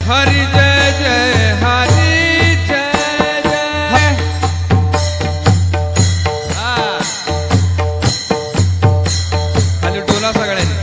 हरी जय जय हरी जय जय। खाली डोला सगळ्यांनी।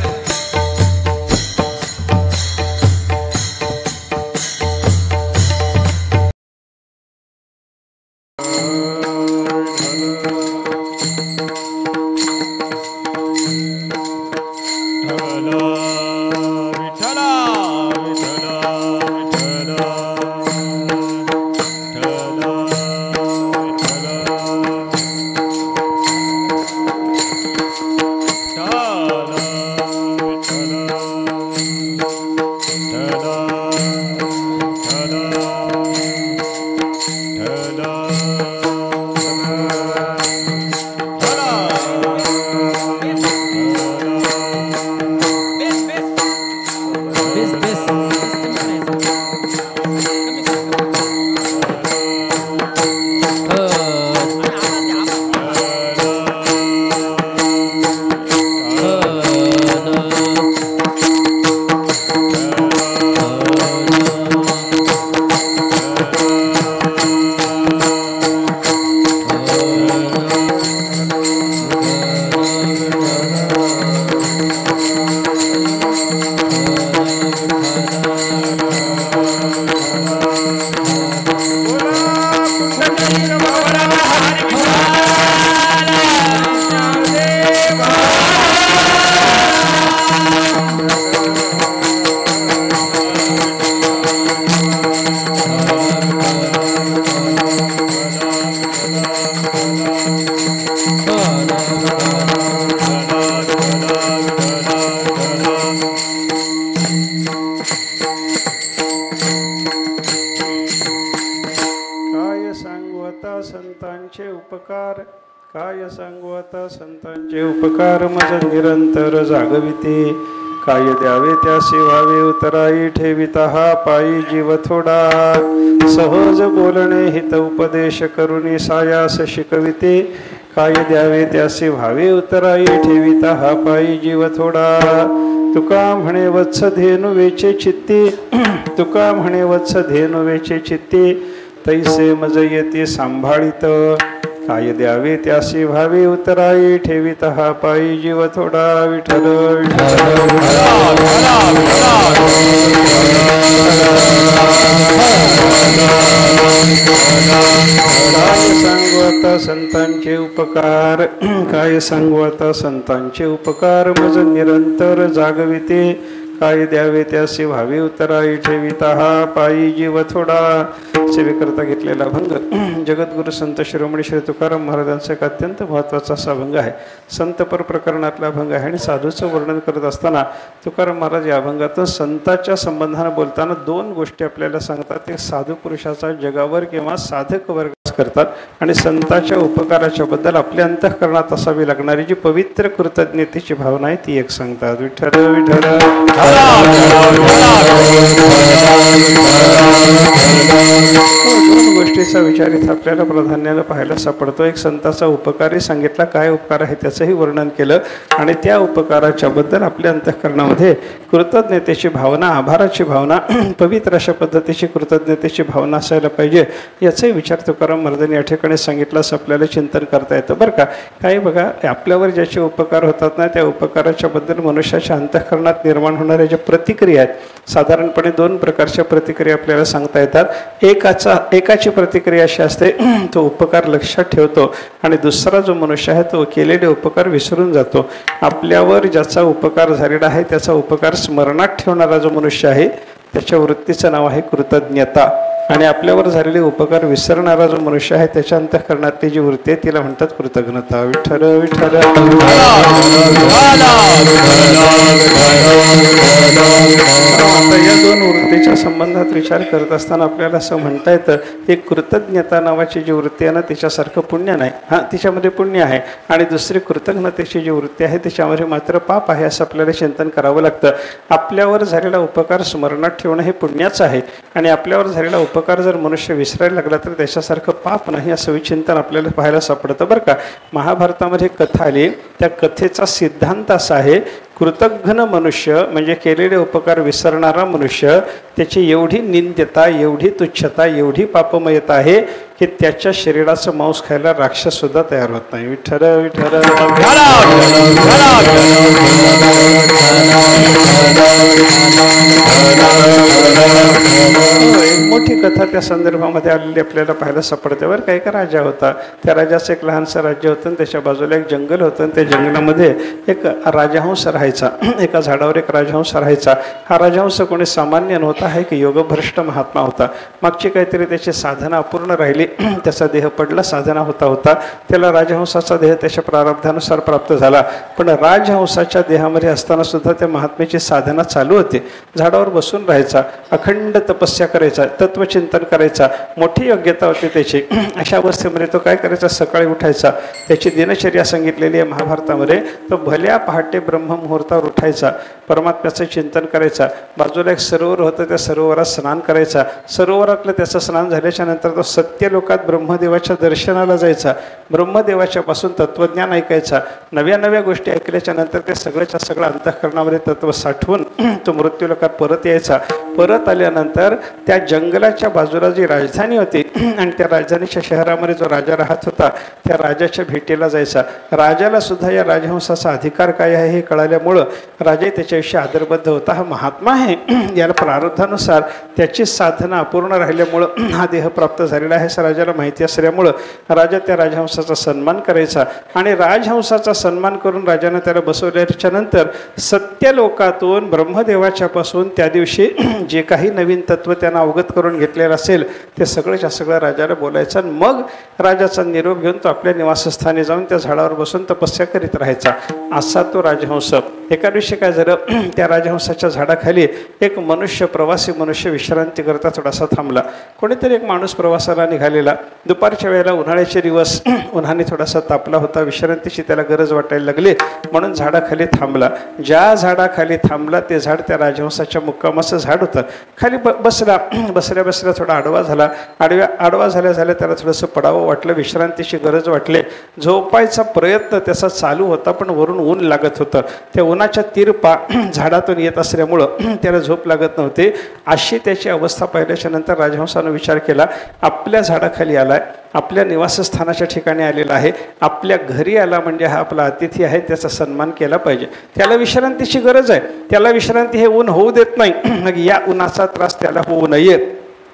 काय सांगू आता संतांचे उपकार मज निरंतर जागविते। काय द्यावे त्यासी व्हावे उतराई ठेविता हा पायी जीव थोडा। सहज बोलणे हित उपदेश करुणी सायास शिकविते। काय द्यावे त्यासी व्हावे उतराई ठेविता हा पायी जीव थोडा। तुका म्हणे वत्स धेनु वेचे चित्ती, तुका म्हणे वत्स धेनु वेचे चित्ती, तैसे मज येते सांभाळित। काय द्यावे त्यासी व्हावे उतराई ठेवित हा पायी जीव थोडा। विठ्ठल काय सांगू आता संतांचे उपकार, काय सांगू आता संतांचे उपकार मज निरंतर जागविते। काय द्यावे त्यासी व्हावे उतराई ठेविता हा पायी जीव थोडा। सेवेकरता घेतलेला भंग जगद्गुरु संत शिरोमणी श्री तुकाराम महाराजांचा एक अत्यंत महत्त्वाचा असा भंग आहे। संतपर प्रकरणातला भंग आहे आणि साधूचं वर्णन करत असताना तुकाराम महाराज या भंगातून संताच्या संबंधाने बोलताना दोन गोष्टी आपल्याला सांगतात। एक साधू पुरुषाचा जगावर किंवा साधक वर्ग करतात आणि संताच्या उपकाराच्या बद्दल आपल्या अंतःकरणात असावी लागणारी जी पवित्र कृतज्ञतेची भावना आहे ती एक सांगतात। विठ्ठल विठ्ठल दोन गोष्टीचा विचार इथं आपल्याला प्राधान्याने पाहायला सापडतो। एक संताचा उपकारही सांगितला, काय उपकार आहे त्याचंही वर्णन केलं आणि त्या उपकाराच्या बद्दल आपल्या अंतःकरणामध्ये कृतज्ञतेची भावना, आभाराची भावना, पवित्र अशा पद्धतीची कृतज्ञतेची भावना असायला पाहिजे याचाही विचार तुकाराम महाराजांनी या ठिकाणी सांगितलं असं आपल्याला चिंतन करता येतं बरं का। काही बघा आपल्यावर ज्याचे उपकार होतात ना त्या उपकाराच्या बद्दल मनुष्याच्या अंतःकरणात निर्माण होणाऱ्या ज्या प्रतिक्रिया आहेत साधारणपणे दोन प्रकारच्या प्रतिक्रिया आपल्याला सांगता येतात। एकाची प्रतिक्रिया अशी असते तो उपकार लक्षात ठेवतो आणि दुसरा जो मनुष्य आहे तो केलेले उपकार विसरून जातो। आपल्यावर ज्याचा उपकार झालेला आहे त्याचा उपकार स्मरणात ठेवणारा जो मनुष्य आहे त्याच्या वृत्तीचं नाव आहे कृतज्ञता आणि आपल्यावर झालेले उपकार विसरणारा जो मनुष्य आहे त्याच्या अंतःकरणातली जी वृत्ती आहे तिला म्हणतात कृतज्ञता। विठ्ठल विठ्ठल आता या दोन वृत्तीच्या संबंधात विचार करत असताना आपल्याला असं म्हणता येतं की कृतज्ञता नावाची जी वृत्ती आहे ना तिच्यासारखं पुण्य नाही। हां तिच्यामध्ये पुण्य आहे आणि दुसरी कृतज्ञतेची जी वृत्ती आहे त्याच्यामध्ये मात्र पाप आहे असं आपल्याला चिंतन करावं लागतं। आपल्यावर झालेला उपकार स्मरणात ठेवणं हे पुण्याचं आहे आणि आपल्यावर झालेला उपकार जर मनुष्य विसरायला लागला तर त्याच्यासारखं पाप नाही असं विचिंतन आपल्याला पाहायला सापडतं बरं का. महाभारतामध्ये कथा आली, त्या कथेचा सिद्धांत असा आहे, कृतघ्न मनुष्य म्हणजे केलेले उपकार विसरणारा मनुष्य, त्याची एवढी निंद्यता, एवढी तुच्छता, एवढी पापमयता आहे की त्याच्या शरीराचं मांस खायला राक्षससुद्धा तयार होत नाही. विठ्ठल विठ्ठल. एक मोठी कथा त्या संदर्भामध्ये आलेली आपल्याला पाहायला सापडते बरं. एक राजा होता, त्या राजाचं एक लहानसं राज्य होतं आणि त्याच्या बाजूला एक जंगल होतं आणि त्या जंगलामध्ये एक राजहंस राहायचा. एका झाडावर एक राजहंस राहायचा. हा राजहंस कोणी सामान्य नव्हता, हा एक योगभ्रष्ट महात्मा होता. मागची काहीतरी त्याची साधना अपूर्ण राहिली, त्याचा देह पडला. साधना होता होता त्याला राजहंसाचा देह त्याच्या प्रारब्धानुसार प्राप्त झाला. पण राजहंसाच्या देहामध्ये असताना सुद्धा त्या महात्म्याची साधना चालू होती. झाडावर बसून राहायचा, अखंड तपस्या करायचा, तत्वचिंतन करायचा, मोठी योग्यता होती त्याची. अशा अवस्थेमध्ये तो काय करायचा, सकाळी उठायचा. त्याची दिनचर्या सांगितलेली आहे महाभारतामध्ये. तो भल्या पहाटे ब्रह्ममुहूर्तावर उठायचा, परमात्म्याचं चिंतन करायचा. बाजूला एक सरोवर होतं, त्या सरोवरात स्नान करायचा. सरोवरातलं त्याचं स्नान झाल्याच्या नंतर तो सत्यलोकात ब्रह्मदेवाच्या दर्शनाला जायचा. ब्रह्मदेवाच्या पासून तत्वज्ञान ऐकायचा. नव्या नव्या गोष्टी ऐकल्याच्या नंतर ते सगळ्याच्या सगळं अंतःकरणामध्ये तत्व साठवून तो मृत्यूलोकात परत यायचा. परत आल्यानंतर त्या जंगलाच्या बाजूला जी राजधानी होती आणि त्या राजधानीच्या शहरामध्ये जो राजा राहत होता त्या राजाच्या भेटीला जायचा. राजाला सुद्धा या राजहंसाचा अधिकार काय आहे हे कळाल्यामुळं राजा त्याच्याविषयी आदरबद्ध होता. हा महात्मा आहे, याला प्रारब्धानुसार त्याची साधना अपूर्ण राहिल्यामुळं हा देह प्राप्त झालेला आहे असं राजाला माहिती असल्यामुळं राजा त्या राजहंसाचा सन्मान करायचा. आणि राजहंसाचा सन्मान करून राजाने त्याला बसवल्याच्या नंतर सत्यलोकातून ब्रह्मदेवाच्या पासून त्या दिवशी जे काही नवीन तत्व त्यांना अवगत करून घेतलेलं असेल ते सगळंच्या सगळं राजाला बोलायचं. आणि मग राजाचा निरोप घेऊन तो आपल्या निवासस्थानी जाऊन त्या झाडावर बसून तपस्या करीत राहायचा. असा तो राजहंस. एका दिवशी काय झालं, त्या राजहंसाच्या झाडाखाली एक मनुष्य, प्रवासी मनुष्य विश्रांती करता थोडासा थांबला. कोणीतरी एक माणूस प्रवासाला निघालेला. दुपारच्या वेळेला उन्हाळ्याचे दिवस, उन्हाने थोडासा तापला होता, विश्रांतीची त्याला गरज वाटायला लागली म्हणून झाडाखाली थांबला. ज्या झाडाखाली थांबला ते झाड त्या राजहंसाच्या मुक्कामाचं झाड होतं. खाली बसला. बसल्या बसल्या थोडा आडवा झाला. आडवा झाल्या त्याला थोडंसं पडावं वाटलं, विश्रांतीची गरज वाटली. झोपायचा प्रयत्न त्याचा चालू होता पण वरून ऊन लागत होतं. त्या उन्हाच्या तिरपा झाडातून येत असल्यामुळं त्याला झोप लागत नव्हती. अशी त्याची अवस्था पाहिल्याच्या नंतर राजहंसानं विचार केला, आपल्या झाडाखाली आलाय, आपल्या निवासस्थानाच्या ठिकाणी आलेला आहे, आपल्या घरी आला म्हणजे हा आपला अतिथी आहे, त्याचा सन्मान केला पाहिजे. त्याला विश्रांतीची गरज आहे, त्याला विश्रांती हे ऊन होऊ देत नाही. मग या उन्हाचा त्रास त्याला होऊ नये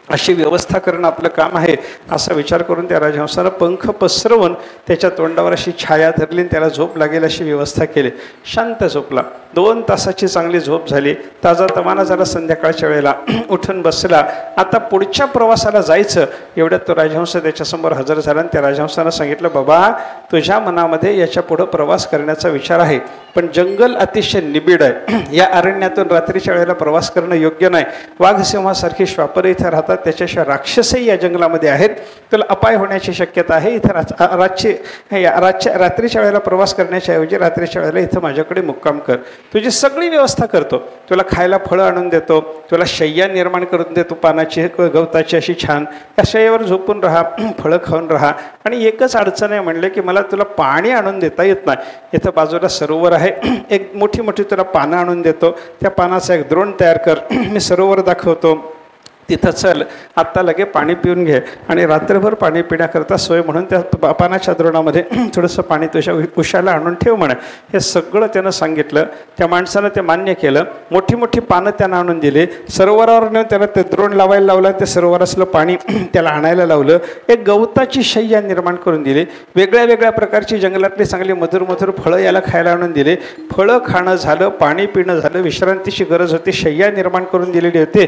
अशी व्यवस्था करणं आपलं काम आहे असा विचार करून त्या राजहंसानं पंख पसरवून त्याच्या तोंडावर अशी छाया धरली आणि त्याला झोप लागेल अशी व्यवस्था केली. शांत झोपला. 2 तासाची चांगली झोप झाली. ताजा तवाना झाला. संध्याकाळच्या वेळेला उठून बसला. आता पुढच्या प्रवासाला जायचं एवढ्यात तो राजहंस त्याच्यासमोर हजर झाला आणि त्या राजहंसानं सांगितलं, बाबा तुझ्या मनामध्ये याच्या पुढं प्रवास करण्याचा विचार आहे पण जंगल अतिशय निबिड आहे. या अरण्यातून रात्रीच्या वेळेला प्रवास करणं योग्य नाही. वाघसिंहासारखी श्वापर इथं राहतात, त्याच्याशिवाय राक्षसही या जंगलामध्ये आहेत. तुला अपाय होण्याची शक्यता आहे. इथं रात्रीच्या वेळेला प्रवास करण्याच्या ऐवजी रात्रीच्या वेळेला इथं माझ्याकडे मुक्काम कर. तुझी सगळी व्यवस्था करतो. तुला खायला फळं आणून देतो, तुला शय्या निर्माण करून देतो पानाची गवताची अशी छान. त्या शय्यावर झोपून राहा, फळं खाऊन राहा. आणि एकच अडचण आहे म्हणले की मला तुला पाणी आणून देता येत नाही. इथं बाजूला सरोवर आहे, एक मोठी मोठी तुला पानं आणून देतो. त्या पानाचा एक द्रोण तयार कर, मी सरोवर दाखवतो, तिथं चल, आत्ता लगे पाणी पिऊन घे आणि रात्रभर पाणी पिण्याकरता सोय म्हणून त्या पानाच्या द्रोणामध्ये थोडंसं पाणी तुझ्या उशाला आणून ठेव म्हणे. हे सगळं त्यानं सांगितलं. त्या माणसानं ते मान्य केलं. मोठी मोठी पानं त्यानं आणून दिली. सरोवरावर नेऊन त्याला ते द्रोण लावायला लावलं. ते सरोवरातलं पाणी त्याला आणायला लावलं. एक गवताची शय्या निर्माण करून दिली. वेगळ्या वेगळ्या प्रकारची जंगलातली चांगली मधुर मधुर फळं याला खायला आणून दिली. फळं खाणं झालं, पाणी पिणं झालं, विश्रांतीची गरज होती, शय्या निर्माण करून दिलेली होती.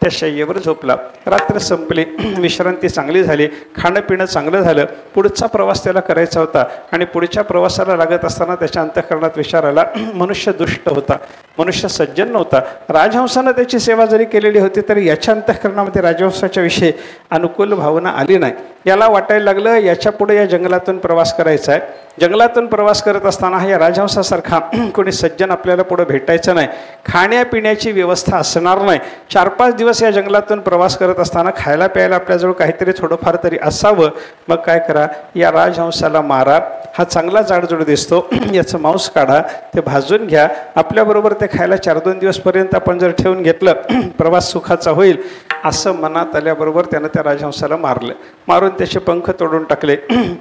त्या शय्येवर झोपला. रात्र संपली, विश्रांती चांगली झाली, खाणं पिणं चांगलं झालं. पुढचा प्रवास त्याला करायचा होता आणि पुढच्या प्रवासाला लागत असताना त्याच्या अंतःकरणात विचार आला, मनुष्य दुष्ट होता, मनुष्य सज्जन नव्हता. राजहंसानं त्याची सेवा जरी केलेली होती तरी याच्या अंतःकरणामध्ये राजहंसाच्या विषयी अनुकूल भावना आली नाही. याला वाटायला लागलं याच्या पुढे या जंगलातून प्रवास करायचा आहे. जंगलातून प्रवास करत असताना या राजहंसासारखा कोणी सज्जन आपल्याला पुढे भेटायचं नाही. खाण्यापिण्याची व्यवस्था असणार नाही. 4-5 दिवस दिवस या जंगलातून प्रवास करत असताना खायला प्यायला आपल्याजवळ काहीतरी थोडंफार तरी असावं. मग काय करा, या राजहंसाला मारा. हा चांगला जाडजूड दिसतो, याचं मांस काढा, ते भाजून घ्या. आपल्याबरोबर ते खायला 4-2 दिवसपर्यंत आपण जर ठेवून घेतलं, प्रवास सुखाचा होईल. असं मनात आल्याबरोबर त्यानं त्या राजहंसाला मारलं. मारून त्याचे पंख तोडून टाकले,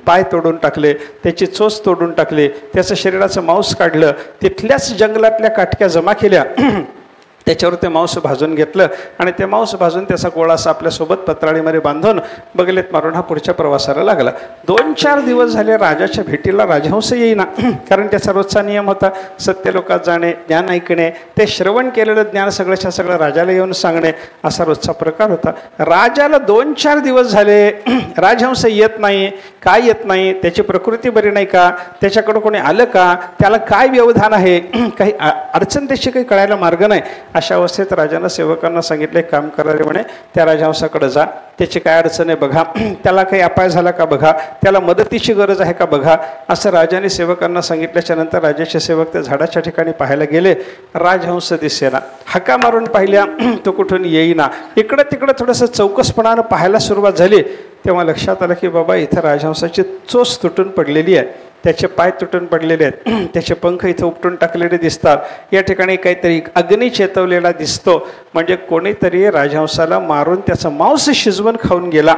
पाय तोडून टाकले, त्याची चोच तोडून टाकले, त्याचं शरीराचं मांस काढलं, तिथल्याच जंगलातल्या काटक्या जमा केल्या, त्याच्यावर ते मांस भाजून घेतलं आणि ते मांस भाजून त्याचा गोळा असा आपल्यासोबत पत्राळीमध्ये बांधून बगलेत मारून हा पुढच्या प्रवासाला लागला. 2-4 दिवस झाले राजाच्या भेटीला राजहंस येईना, कारण त्याचा रोजचा नियम होता सत्य लोकात जाणे, ज्ञान ऐकणे, ते श्रवण केलेलं ज्ञान सगळ्याच्या सगळं राजाला येऊन सांगणे, असा रोजचा प्रकार होता. राजाला 2-4 दिवस झाले राजहंस येत नाही. काय येत नाही? त्याची प्रकृती बरी नाही का? त्याच्याकडं कोणी आलं का? त्याला काय व्यवधान आहे? काही अडचण त्याची काही कळायला मार्ग नाही. अशा अवस्थेत राजानं सेवकांना सांगितले, काम करारे म्हणे, त्या राजहंसाकडे जा, त्याची काय अडचण आहे बघा, त्याला काही अपाय झाला का बघा, त्याला मदतीची गरज आहे का बघा. असं राजाने सेवकांना सांगितल्याच्या नंतर राजाचे सेवक त्या झाडाच्या ठिकाणी पाहायला गेले. राजहंस दिसेना. हाका मारून पाहिल्या, तो कुठून येईना. इकडं तिकडं थोडंसं चौकसपणानं पाहायला सुरुवात झाली. तेव्हा लक्षात आलं की बाबा इथं राजहंसाची चोच तुटून पडलेली आहे, त्याचे पाय तुटून पडलेले आहेत, त्याचे पंख इथं उपटून टाकलेले दिसतात. या ठिकाणी काहीतरी अग्नी चेतवलेला दिसतो, म्हणजे कोणीतरी राजहंसाला मारून त्याचं मांस शिजवून खाऊन गेला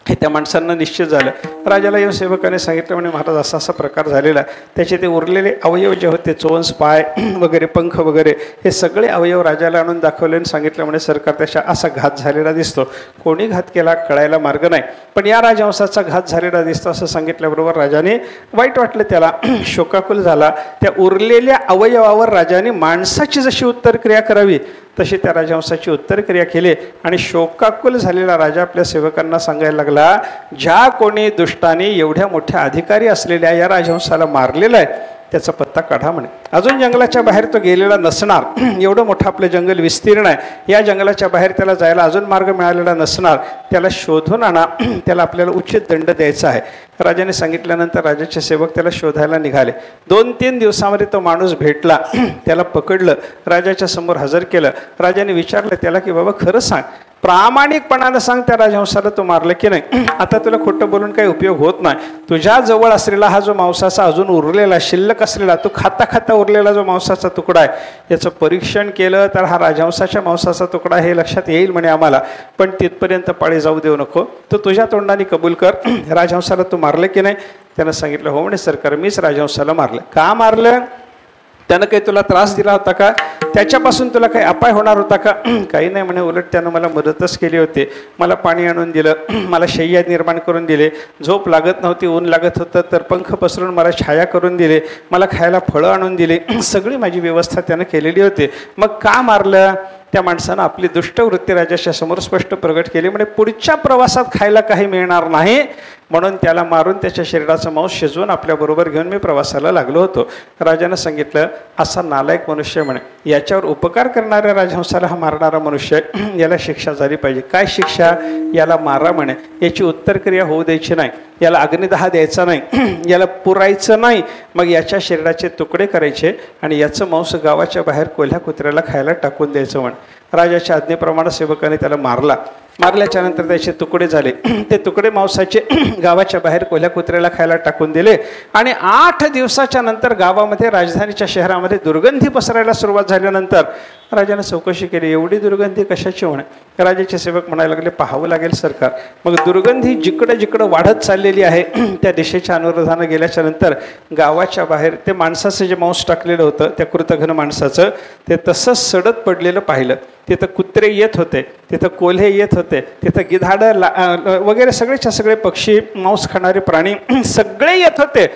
हे त्या माणसांना निश्चित झालं. राजाला या सेवकाने सांगितलं, म्हणे महाराज असा असा प्रकार झालेला. त्याचे ते उरलेले अवयव जे होते, चोंच, पाय वगैरे, पंख वगैरे, हे सगळे अवयव राजाला आणून दाखवले आणि सांगितलं, म्हणे सरकार त्याच्या असा घात झालेला दिसतो. कोणी घात केला कळायला मार्ग नाही, पण या राजहंसाचा घात झालेला दिसतो असं सांगितल्याबरोबर राजाने वाईट वाटलं, त्याला शोकाकुल झाला. त्या उरलेल्या अवयवावर राजाने माणसाची जशी उत्तरक्रिया करावी तशी त्या राजहंसाची उत्तरक्रिया केली आणि शोकाकुल झालेला राजा आपल्या सेवकांना सांगायला लागला, ज्या कोणी दुष्टाने एवढ्या मोठ्या अधिकारी असलेल्या या राजहंसाला मारलेला आहे त्याचा पत्ता काढा म्हणे. अजून जंगलाच्या बाहेर तो गेलेला नसणार, एवढं मोठं आपलं जंगल विस्तीर्ण आहे, या जंगलाच्या बाहेर त्याला जायला अजून मार्ग मिळालेला नसणार, त्याला शोधून आणा, त्याला आपल्याला उचित दंड द्यायचा आहे. राजाने सांगितल्यानंतर राजाचे सेवक त्याला शोधायला निघाले. 2-3 दिवसामध्ये तो माणूस भेटला, त्याला पकडलं, राजाच्या समोर हजर केलं. राजाने विचारलं त्याला की बाबा खरं सांग, प्रामाणिकपणानं सांग, त्या राजहंसाला तू मारलं की नाही? आता तुला खोटं बोलून काही उपयोग होत नाही. तुझ्या जवळ असलेला हा जो मांसाचा अजून उरलेला शिल्लक असलेला, तो खाता खाता उरलेला जो मांसाचा तुकडा आहे, याचं परीक्षण केलं तर हा राजहंसाच्या मांसाचा तुकडा हे लक्षात येईल म्हणे आम्हाला, पण तिथपर्यंत पाळी जाऊ देऊ नको, तो तुझ्या तोंडाने कबूल कर, राजहंसाला तू मारलं की नाही? त्यानं सांगितलं, हो म्हणे सरकार, मीच राजहंसाला मारलं. का मारलं? त्यानं काही तुला त्रास दिला होता का? त्याच्यापासून तुला काही अपाय होणार होता का? काही नाही म्हणे, उलट त्यानं मला मदतच केली होती. मला पाणी आणून दिलं, मला शय्या निर्माण करून दिले, झोप लागत नव्हती, ऊन लागत होतं तर पंख पसरून मला छाया करून दिले, मला खायला फळं आणून दिले, सगळी माझी व्यवस्था त्यानं केलेली होती. मग का मारलं? त्या माणसानं आपली दुष्टवृत्ती राजाच्या समोर स्पष्ट प्रगट केली, म्हणजे पुढच्या प्रवासात खायला काही मिळणार नाही म्हणून त्याला मारून त्याच्या शरीराचं मांस शिजवून आपल्याबरोबर घेऊन मी प्रवासाला लागलो होतो. राजानं सांगितलं, असा नालायक मनुष्य म्हणे, याच्यावर उपकार करणाऱ्या राजहंसाला हा मारणारा मनुष्य, याला शिक्षा झाली पाहिजे. काय शिक्षा? याला मारा म्हणे, याची उत्तरक्रिया होऊ द्यायची नाही, याला अग्निदाह द्यायचा नाही, याला पुरायचं नाही, मग याच्या शरीराचे तुकडे करायचे आणि याचं मांस गावाच्या बाहेर कोल्ह्या कुत्र्याला खायला टाकून द्यायचं म्हणे. राजाच्या आज्ञेप्रमाणे सेवकाने त्याला मारला. मारल्याच्या नंतर त्याचे तुकडे झाले. ते तुकडे मांसाचे गावाच्या बाहेर कोल्ह्या कुत्र्याला खायला टाकून दिले आणि 8 दिवसाच्या नंतर गावामध्ये, राजधानीच्या शहरामध्ये दुर्गंधी पसरायला सुरुवात झाल्यानंतर राजाने चौकशी केली, एवढी दुर्गंधी कशाची म्हणे? राजाचे सेवक म्हणायला लागले, पाहावं लागेल सरकार. मग दुर्गंधी जिकडं जिकडं वाढत चाललेली आहे त्या दिशेच्या अनुरोधानं गेल्याच्या नंतर गावाच्या बाहेर ते माणसाचं जे मांस टाकलेलं होतं, त्या कृतघ्न माणसाचं, ते तसंच सडत पडलेलं पाहिलं. तिथं कुत्रे येत होते, तिथं कोल्हे येत होते, तिथं गिधाडं वगैरे सगळेच्या सगळे पक्षी, मांस खाणारे प्राणी सगळे येत होते,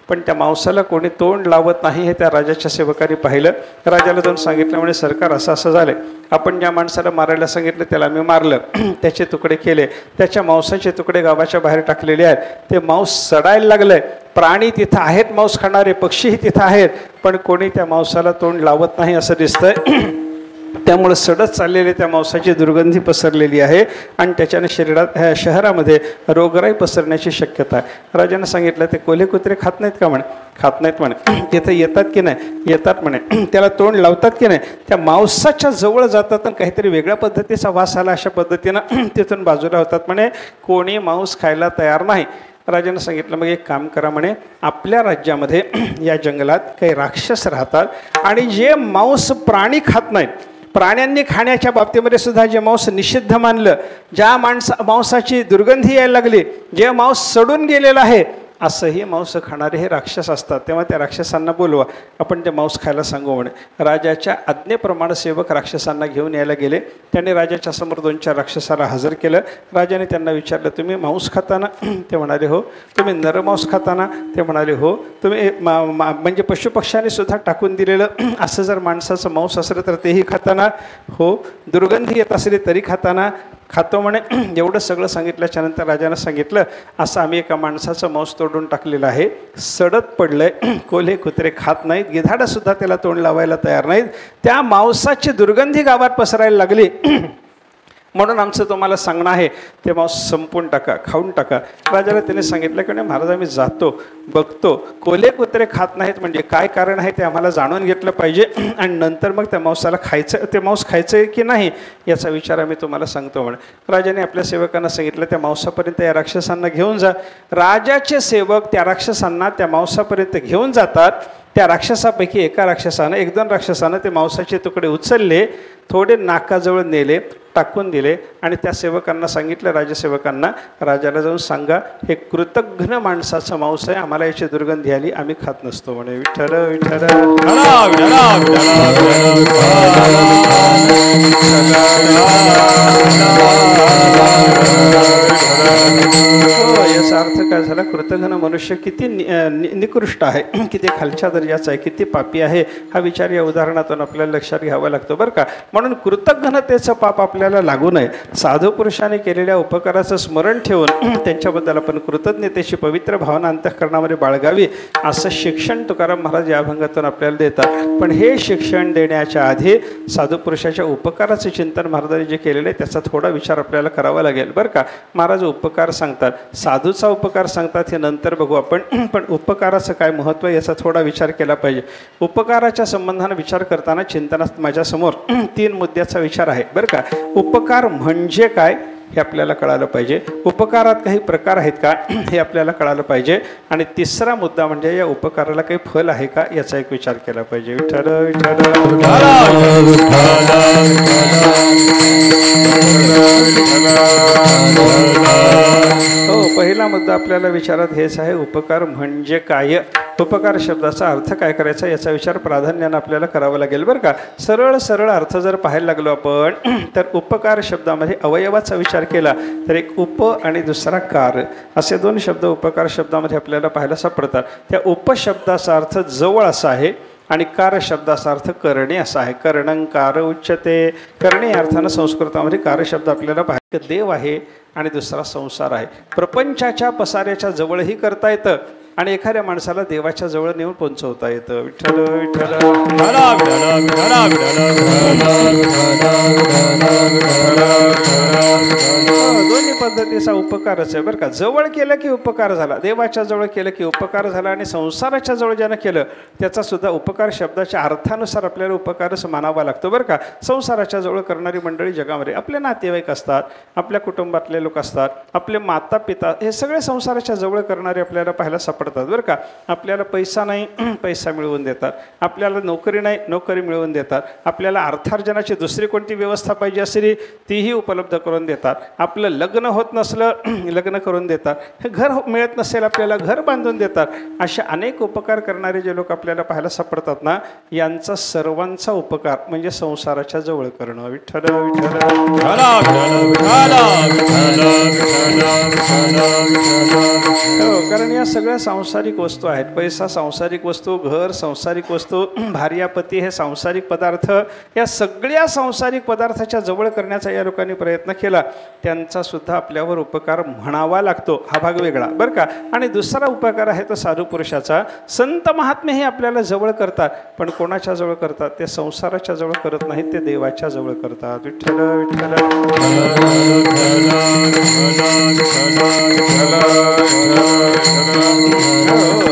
पण त्या मांसाला कोणी तोंड लावत नाही हे त्या राजाच्या सेवकांनी पाहिलं. राजाला जाऊन सांगितलं, म्हणजे सरकार असं असं झालं, आपण ज्या माणसाला मारायला सांगितलं त्याला मी मारलं, त्याचे तुकडे केले, त्याच्या मांसाचे तुकडे गावाच्या बाहेर टाकलेले आहेत, ते मांस सडायला लागलंय, प्राणी तिथं आहेत, मांस खाणारे पक्षीही तिथं आहेत, पण कोणी त्या मांसाला तोंड लावत नाही असं दिसतंय. त्यामुळे सडत चाललेली त्या मांसाची दुर्गंधी पसरलेली आहे आणि त्याच्याने शहरामध्ये रोगराई पसरण्याची शक्यता आहे. राजाने सांगितलं ते कोल्हे कुत्रे खात नाहीत का म्हणे? खात नाहीत म्हणे. तिथे येतात की नाही? येतात म्हणे. त्याला तोंड लावतात की नाही? त्या मांसाच्या जवळ जातात आणि काहीतरी वेगळ्या पद्धतीचा वास आला अशा पद्धतीनं तिथून बाजूला होतात म्हणे. कोणी मांस खायला तयार नाही. राजाने सांगितलं मग एक काम करा म्हणे, आपल्या राज्यामध्ये या जंगलात काही राक्षस राहतात आणि जे मांस प्राणी खात नाहीत, प्राण्यांनी खाण्याच्या बाबतीमध्ये सुद्धा जे मांस निषिद्ध मानलं, ज्या मांसाची दुर्गंधी यायला लागली, जे मांस सडून गेलेलं आहे, असंही मांस खाणारे हे राक्षस असतात. तेव्हा त्या राक्षसांना बोलवा, आपण ते मांस खायला सांगू म्हणे. राजाच्या आज्ञेप्रमाणे सेवक राक्षसांना घेऊन यायला गेले. त्यांनी राजाच्या समोर 2-4 राक्षसाला हजर केलं. राजाने त्यांना विचारलं, तुम्ही मांस खाताना? ते म्हणाले हो. तुम्ही नरमांस खाताना? ते म्हणाले हो. तुम्ही म्हणजे पशुपक्ष्यांनी सुद्धा टाकून दिलेलं असं जर माणसाचं मांस असलं तर तेही खाताना? हो. दुर्गंधी येत असली तरी खाताना? खातो म्हणे. एवढं सगळं सांगितल्याच्या नंतर राजानं सांगितलं, असं आम्ही एका माणसाचं मांस तोडून टाकलेलं आहे, सडत पडलंय, कोल्हे कुत्रे खात नाहीत, गिधाडंसुद्धा त्याला तोंड लावायला तयार नाहीत, त्या मांसाची दुर्गंधी गावात पसरायला लागली, म्हणून आमचं तुम्हाला सांगणं आहे ते मांस संपून टाका, खाऊन टाका. राजाला त्याने सांगितलं की नाही महाराज, आम्ही जातो, बघतो, कोल्हे कुत्रे खात नाहीत म्हणजे काय कारण आहे ते आम्हाला जाणून घेतलं पाहिजे आणि नंतर मग त्या मांसाला खायचं, ते मांस खायचं आहे की नाही याचा विचार आम्ही तुम्हाला सांगतो म्हणे. राजाने आपल्या सेवकांना सांगितलं, त्या मांसापर्यंत या राक्षसांना घेऊन जा. राजाचे सेवक त्या राक्षसांना त्या मांसापर्यंत घेऊन जातात. त्या राक्षसापैकी एका राक्षसानं, 1-2 राक्षसानं ते मांसाचे तुकडे उचलले, थोडे नाकाजवळ नेले, टाकून दिले आणि त्या सेवकांना सांगितलं, राजसेवकांना, राजाला जाऊन सांगा, हे कृतघ्न माणसाचं मांस आहे, आम्हाला याची दुर्गंधी आली, आम्ही खात नसतो म्हणे. विठ्ठल विठ्ठल. याचा अर्थ काय झाला? कृतघ्न मनुष्य किती निकृष्ट आहे, किती खालच्या दर्जाचा आहे, किती पापी आहे, हा विचार या उदाहरणातून आपल्याला लक्षात घ्यावा लागतो बरं का. म्हणून कृतघ्नतेचं पाप आपल्याला लागू नये. साधू पुरुषांनी केलेल्या उपकाराचं स्मरण ठेवून त्यांच्याबद्दल आपण कृतज्ञतेची पवित्र भावना अंतःकरणामध्ये बाळगावी, असं शिक्षण तुकाराम महाराज या अभंगातून आपल्याला देतात. पण हे शिक्षण देण्याच्या आधी साधू पुरुषाच्या उपकाराचं चिंतन महाराजांनी जे केलेलं आहे त्याचा थोडा विचार आपल्याला करावा लागेल बरं का. महाराज उपकार सांगतात, साधूचा उपकार सांगतात, हे नंतर बघू आपण, पण उपकाराचं काय महत्त्व याचा थोडा विचार केला पाहिजे. उपकाराच्या संबंधाने विचार करताना चिंतनात माझ्यासमोर 3 मुद्द्याचा विचार आहे बरं का. उपकार म्हणजे काय हे आपल्याला कळालं पाहिजे, उपकारात काही प्रकार आहेत का हे आपल्याला कळालं पाहिजे, आणि तिसरा मुद्दा म्हणजे या उपकाराला काही फल आहे का याचा एक विचार केला पाहिजे. विठ्ठल विठ्ठल. हो, पहिला मुद्दा आपल्याला विचारात हेच आहे, उपकार म्हणजे काय. उपकार शब्दाचा अर्थ काय करायचा याचा विचार प्राधान्याने आपल्याला करावा लागेल बरं का. सरळ सरळ अर्थ जर पाहायला लागलो आपण तर उपकार शब्दामध्ये अवयवाचा विचार केला तर एक उप आणि दुसरा कार असे 2 शब्द उपकार शब्दामध्ये आपल्याला पाहायला सापडतात. त्या उपशब्दाचा अर्थ जवळ असा आहे आणि कार शब्दाचा अर्थ करणे असा आहे. कर्णंकार उच्चते. करणे या अर्थानं संस्कृतामध्ये कार शब्द आपल्याला पाहायला, देव आहे आणि दुसरा संसार आहे. प्रपंचाच्या पसाऱ्याच्या जवळही करता येतं आणि एखाद्या माणसाला देवाच्या जवळ नेऊन पोहोचवता येतं. विठ्ठल विठ्ठल. दोन्ही पद्धतीचा उपकारच आहे बरं का. जवळ केलं की उपकार झाला, देवाच्या जवळ केलं की उपकार झाला, आणि संसाराच्या जवळ ज्यानं केलं त्याचा सुद्धा उपकार शब्दाच्या अर्थानुसार आपल्याला उपकारच मानावा लागतो बरं का. संसाराच्या जवळ करणारी मंडळी जगामध्ये आपले नातेवाईक असतात, आपल्या कुटुंबातले लोक असतात, आपले माता पिता, हे सगळे संसाराच्या जवळ करणारे आपल्याला पाहायला सापडतात बरं का. आपल्याला पैसा नाही, पैसा मिळवून देतात. आपल्याला नोकरी नाही, नोकरी मिळवून देतात. आपल्याला अर्थार्जनाची दुसरी कोणती व्यवस्था पाहिजे असली तीही उपलब्ध करून देतात. आपलं लग्न होत नसलं लग्न करून देतात. घर मिळत नसेल आपल्याला घर बांधून देतात. अशा अनेक उपकार करणारे जे लोक आपल्याला पाहायला सापडतात ना, यांचा सर्वांचा उपकार म्हणजे संसाराच्या जवळ करणं. विठ्ठल विठ्ठल. हो, कारण या सगळ्या सांसारिक वस्तू आहेत. पैसा सांसारिक वस्तू, घर सांसारिक वस्तू, भार्यापती हे सांसारिक पदार्थ, या सगळ्या सांसारिक पदार्थाच्या जवळ करण्याचा या लोकांनी प्रयत्न केला. त्यांचा सुद्धा आपल्यावर उपकार म्हणावा लागतो, हा भाग वेगळा बरं का. आणि दुसरा उपकार आहे तो साधू पुरुषाचा. संत महात्मे हे आपल्याला जवळ करतात, पण कोणाच्या जवळ करतात? ते संसाराच्या जवळ करत नाहीत, ते देवाच्या जवळ करतात. विठ्ठल विठ्ठल.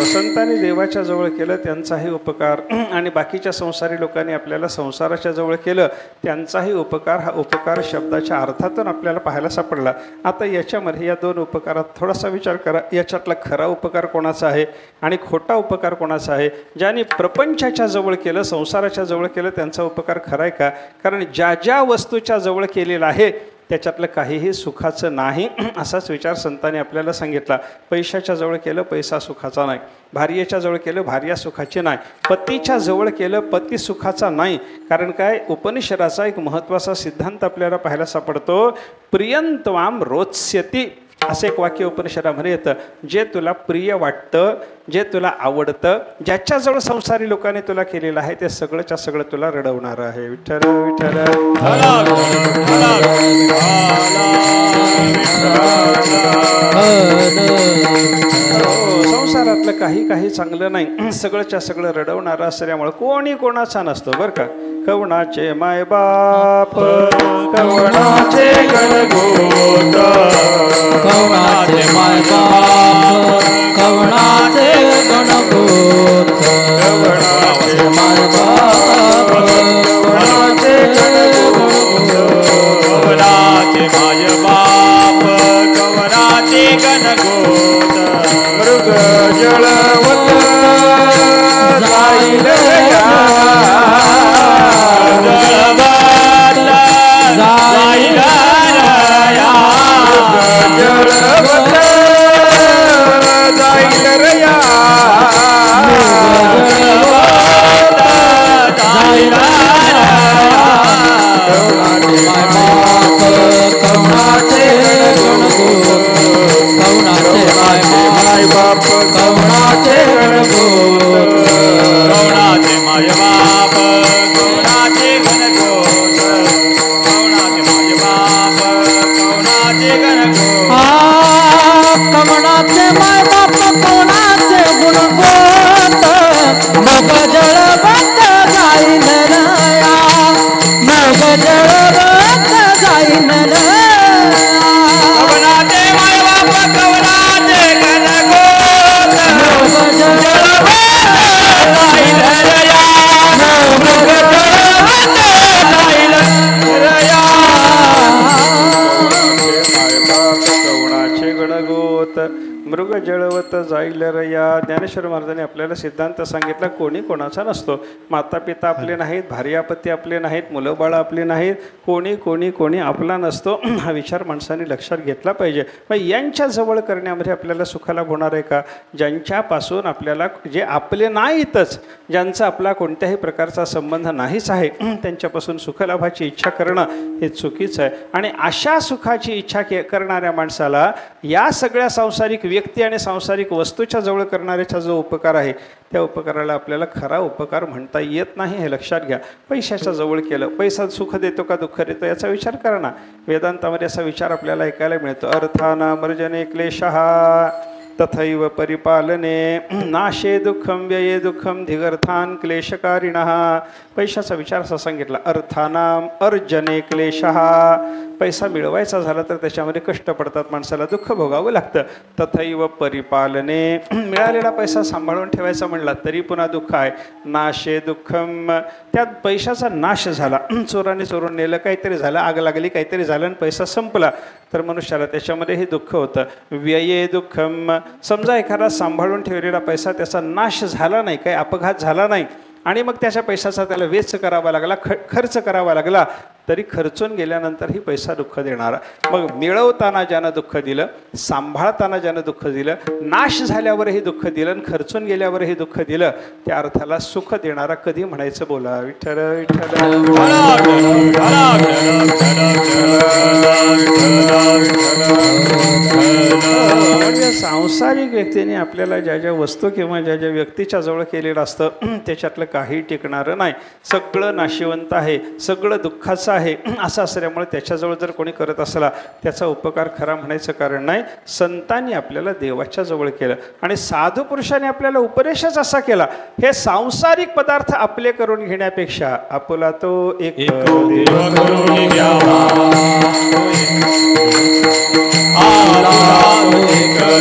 संतांनी देवाच्या जवळ केलं त्यांचाही उपकार, आणि बाकीच्या संसारी लोकांनी आपल्याला संसाराच्या जवळ केलं त्यांचाही उपकार. हा उपकार शब्दाच्या अर्थातून आपल्याला पाहायला सापडला. आता याच्यामध्ये या दोन उपकारात थोडासा विचार करा. याच्यातला खरा उपकार कोणाचा आहे आणि खोटा उपकार कोणाचा आहे? ज्यांनी प्रपंचाच्या जवळ केलं, संसाराच्या जवळ केलं, त्यांचा उपकार खरा आहे का? कारण ज्या ज्या वस्तूच्या जवळ केलेला आहे त्याच्यातलं काहीही सुखाचं नाही, असाच विचार संतांनी आपल्याला सांगितला. पैशाच्या जवळ केलं, पैसा सुखाचा नाही. भार्येच्या जवळ केलं, भार्या सुखाची नाही. पतीच्या जवळ केलं, पती सुखाचा नाही. कारण काय? उपनिषदाचा एक महत्त्वाचा सिद्धांत आपल्याला पाहायला सापडतो. प्रियंत्वाम रोत्स्यती असं एक वाक्य उपनिषदामध्ये येतं. जे तुला प्रिय वाटतं, जे तुला आवडतं, ज्याच्याजवळ संसारी लोकांनी तुला केलेलं आहे, ते सगळंच्या सगळं तुला रडवणारं आहे. विठ्ठल विठ्ठल. संसारातलं काही काही चांगलं नाही, सगळंच्या सगळं रडवणारं असल्यामुळं कोणी कोणाचा नसतो बरं का. कवणाचे मायबाप, कवणाचे गणगोत, कवणाचे मायबाप, कवणाचे गणगोत, कवणाचे मायबाप, कवणाचे गणगोत, कवणाचे मायबाप, कवणाचे गणगोत. मृग जळवत जाईल मृग जळवत जाईल रया. ज्ञानेश्वर महाराजांनी आपल्याला सिद्धांत सांगितला, कोणी कोणाचा नसतो. माता पिता आपले नाहीत, भार्यापती आपले नाहीत, मुलं बाळं आपली नाहीत, कोणी कोणी कोणी आपला नसतो. हा विचार माणसाने लक्षात घेतला पाहिजे. मग यांच्या जवळ करण्यामध्ये आपल्याला सुखाला होणार आहे का? ज्यांच्यापासून आपल्याला, जे आपले नाहीतच, ज्यांचा आपला कोणत्याही प्रकारचा संबंध नाहीच आहे, त्यांच्यापासून सुखलाभाची इच्छा करणं हे चुकीचं आहे. आणि अशा सुखाची इच्छा करणाऱ्या माणसाला या सगळ्या सांसारिक व्यक्ती आणि सांसारिक वस्तूच्या जवळ करणाऱ्याचा जो उपकार आहे, त्या उपकाराला आपल्याला खरा उपकार म्हणता येत नाही, हे लक्षात घ्या. पैशाच्या जवळ केलं, पैसा सुख देतो का दुःख देतो याचा विचार करा ना. वेदांतामध्ये असा विचार आपल्याला ऐकायला मिळतो. अर्थानामर्जने क्लेशः तथैव परिपालने नाशे दुःखम व्यये दुःखम धिगर्थान क्लेशकारिणः. पैशाचा विचार असा सांगितला. अर्थानाम अर्जने क्लेशः, पैसा मिळवायचा झाला तर त्याच्यामध्ये कष्ट पडतात, माणसाला दुःख भोगावं लागतं. तथैव परिपालने, मिळालेला पैसा सांभाळून ठेवायचा म्हणला तरी पुन्हा दुःख आहे. नाशे दुःखम, त्यात पैशाचा नाश झाला, चोराने चोरून नेलं, काहीतरी झालं, आग लागली, काहीतरी झालं आणि पैसा संपला तर मनुष्याला त्याच्यामध्ये हे दुःख होतं. व्यये दुःखम, समजा एखादा सांभाळून ठेवलेला पैसा त्याचा नाश झाला नाही, काही अपघात झाला नाही आणि मग त्याच्या पैशाचा त्याला वेच करावा लागला, खर्च करावा लागला, तरी खर्चून गेल्यानंतरही पैसा दुःख देणारा. मग मिळवताना ज्यानं दुःख दिलं, सांभाळताना ज्यानं दुःख दिलं, नाश झाल्यावरही दुःख दिलं आणि खर्चून गेल्यावरही दुःख दिलं, त्या अर्थाला सुख देणारा कधी म्हणायचं? बोला विठ्ठल विठ्ठल. सांसारिक व्यक्तीने आपल्याला ज्या ज्या वस्तू किंवा ज्या ज्या व्यक्तीच्या जवळ केलेलं असतं त्याच्यातलं काही टिकणारं नाही, सगळं नाशिवंत आहे, सगळं दुःखाचं आहे. असं असल्यामुळे त्याच्याजवळ जर कोणी करत असला त्याचा उपकार खरा म्हणायचं कारण नाही. संतांनी आपल्याला देवाच्या जवळ केलं आणि साधू पुरुषांनी आपल्याला उपदेशच असा केला, हे सांसारिक पदार्थ आपले करून घेण्यापेक्षा आपला तो एक देव करून घ्यावा,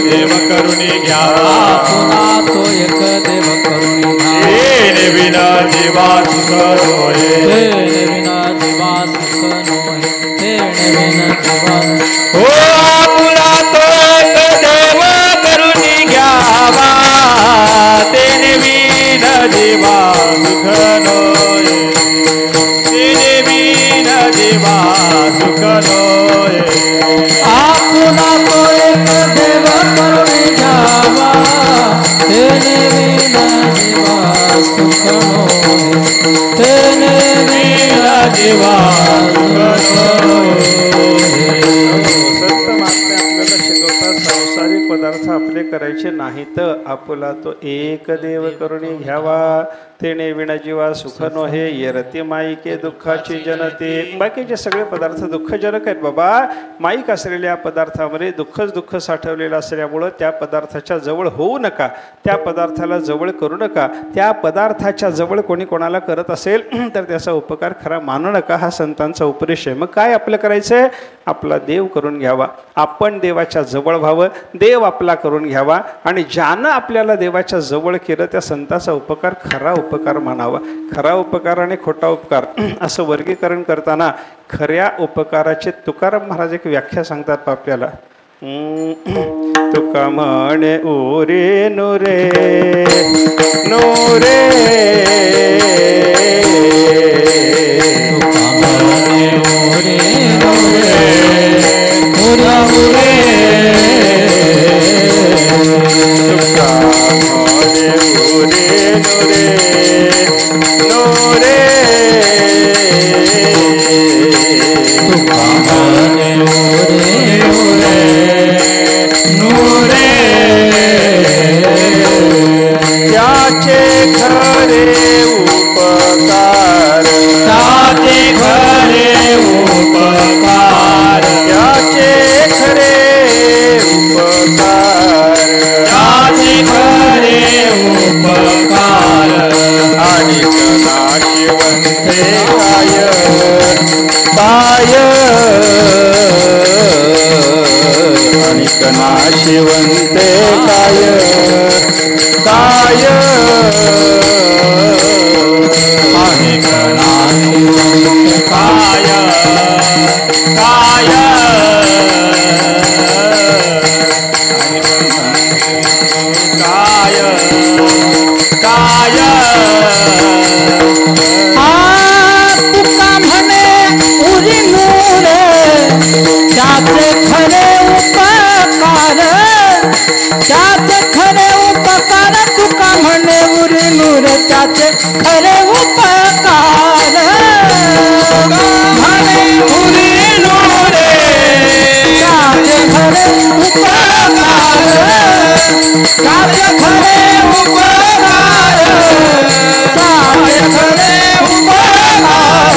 देव करुणी घ्यावा, तो एक देव करुणी घ्यावा, विना जीवा सुख नोहे, विना जीवा सुख नोहे, विना जीवा हो आपुला तो एक देव करुणी घ्यावा, तेने विना जीवा सुख नोहे, तेने विना जीवा सुख नोहे. आपुला तो एक देव करुणी घ्यावा, तेने विना जीवा सुख नोहे, तेने विना जीवा सुख नोहे. संत महात्मे आपल्याला शिकवतात सांसारिक पदार्थ आपले करायचे नाहीत, आपुला तो एक देव करुणी घ्यावा, तेने विना जीवा सुख नोहे, येरती माईके दुःखाची जनते. बाकीचे सगळे पदार्थ दुःखजनक आहेत बाबा. माईक असलेल्या पदार्थामध्ये दुःखच दुःख साठवलेलं असल्यामुळं त्या पदार्थाच्या जवळ होऊ नका, त्या पदार्थाला जवळ करू नका. त्या पदार्थाच्या जवळ कोणी कोणाला करत असेल तर त्याचा उपकार खरा मानू नका, हा संतांचा उपदेश आहे. मग काय आपलं करायचं आहे? आपला देव करून घ्यावा, आपण देवाच्या जवळ व्हावं, देव आपला करून घ्यावा आणि ज्यानं आपल्याला देवाच्या जवळ केलं त्या संताचा उपकार खरा उपकार मानावा. खरा उपकार आणि खोटा उपकार असं वर्गीकरण करताना खऱ्या उपकाराचे तुकाराम महाराज एक व्याख्या सांगतात आपल्याला. तुका म्हणे ओरे नोरे नोरे, तुका म्हणे ओरे नोरे ओरा ओरे, तुका म्हणे ओरे नोरे नोरे, तुका म्हणे ओरे नोरे नोरे, त्याचे खरे उपकार, त्याचे खरे उपकार, त्याचे खरे उपकार, त्याचे खरे उपकार, आणि नाशिवंते काय काय, आणि नाशिवंते काय काय, आणि नाशिवंते काय काय, काय तुका म्हणे उरी नूरे, त्याचे खरे उपकार, त्याचे खरे उपकार, तुका म्हणे उरी नूरे, त्याचे खरे उपकार, म्हणे उरी नूरे, त्याचे खरे उपकार, त्याचे खरे उपकार, त्याचे खरे उपकार.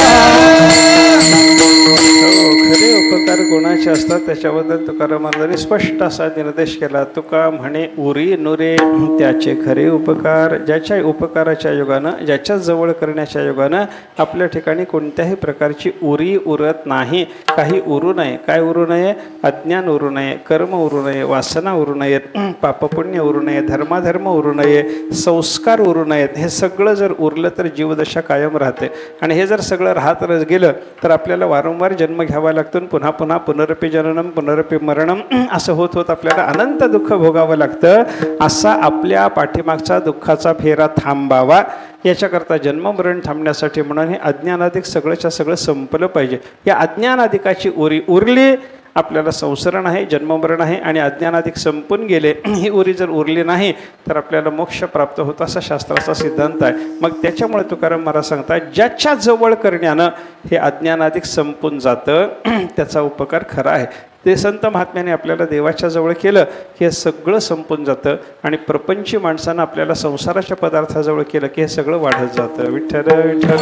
खरे उपकार कोणाचे असतात त्याच्याबद्दल तुकाराम महाराजांनी स्पष्ट असा निर्देश केला. तुका म्हणे उरी नुरे, त्याचे खरे उपकार, ज्याच्या उपकाराच्या योगानं, ज्याच्या जवळ करण्याच्या योगानं आपल्या ठिकाणी कोणत्याही प्रकारची उरी उरत नाही. काही उरू नये. काय उरू नये? अज्ञान उरू नये, कर्म उरू नये, वासना उरू नयेत, पापपुण्य उरू नये, धर्माधर्म उरू नये, संस्कार उरू नयेत. हे सगळं जर उरलं तर जीवदशा कायम राहते. आणि हे जर सगळं राहत गेलं तर आपल्याला वारंवार जन्म घ्यावा लागतो, पुन्हा पुन्हा पुनरपी जननम पुनरपी मरणम असं होत होत आपल्याला अनंत दुःख भोगावं लागतं. असा आपल्या पाठीमागचा दुःखाचा फेरा थांबावा याच्याकरता जन्ममरण थांबण्यासाठी म्हणून हे अज्ञानाधिक सगळंच्या सगळं संपलं पाहिजे. या अज्ञानाधिकाची उरी उरली, आपल्याला संसरण आहे, जन्ममरण आहे आणि अज्ञानाधिक संपून गेले, ही उरी जर उरली नाही तर आपल्याला मोक्ष प्राप्त होत असा शास्त्राचा सिद्धांत आहे. मग त्याच्यामुळे तुकाराम महाराज सांगतात, ज्याच्या जवळ करण्यानं हे अज्ञानाधिक संपून जातं त्याचा उपकार खरा आहे. ते संत महात्म्याने आपल्याला देवाच्या जवळ केलं की हे सगळं संपून जातं आणि प्रपंची माणसानं आपल्याला संसाराच्या पदार्थाजवळ केलं की हे सगळं वाढत जातं. विठ्ठल विठ्ठल.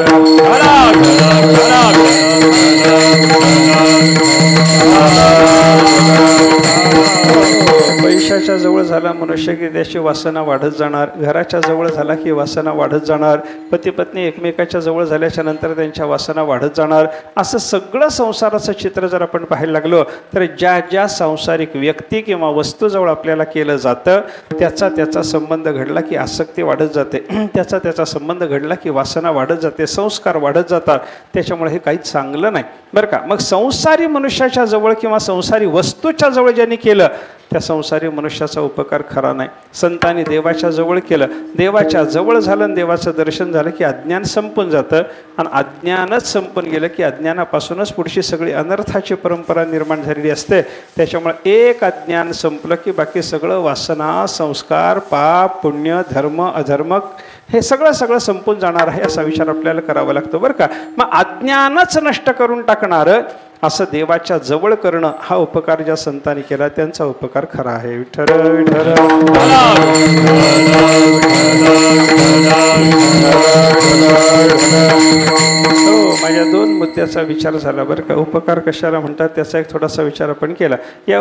पैशाच्या जवळ झाला मनुष्य की त्याची वासना वाढत जाणार, घराच्या जवळ झाला की वासना वाढत जाणार, पती पत्नी एकमेकाच्या जवळ झाल्याच्या नंतर त्यांच्या वासना वाढत जाणार. असं सगळं संसाराचं चित्र जर आपण पाहायला लागलो तर ज्या ज्या सांसारिक व्यक्ती किंवा वस्तूजवळ आपल्याला केलं जातं त्याचा संबंध घडला की आसक्ती वाढत जाते, त्याचा संबंध घडला की वासना वाढत जाते, संस्कार वाढत जातात. त्याच्यामुळे हे काही चांगलं नाही बरं का. मग संसारी मनुष्याच्या जवळ किंवा संसारी वस्तूच्या जवळ ज्यांनी केलं त्या संसारी मनुष्याचा उपकार खरा नाही. संतांनी देवाच्या जवळ केलं, देवाच्या जवळ झालं आणि देवाचं दर्शन झालं की अज्ञान संपून जातं आणि अज्ञानच संपून गेलं की अज्ञानापासूनच पुढची सगळी अनर्थाची परंपरा निर्माण झालेली असते. त्याच्यामुळे एक अज्ञान संपलं की बाकी सगळं वासना, संस्कार, पाप, पुण्य, धर्म, अधर्म हे सगळं संपून जाणार आहे असा विचार आपल्याला करावा लागतो बरं का. मग अज्ञानच नष्ट करून टाकणारं असं देवाच्या जवळ करणं हा उपकार ज्या संतांनी केला त्यांचा उपकार खरा आहे. विठ्ठल विठ्ठल. हो, माझ्या 2 मुद्द्याचा विचार झाला बरं का. उपकार कशाला म्हणतात त्याचा एक थोडासा विचार आपण केला. या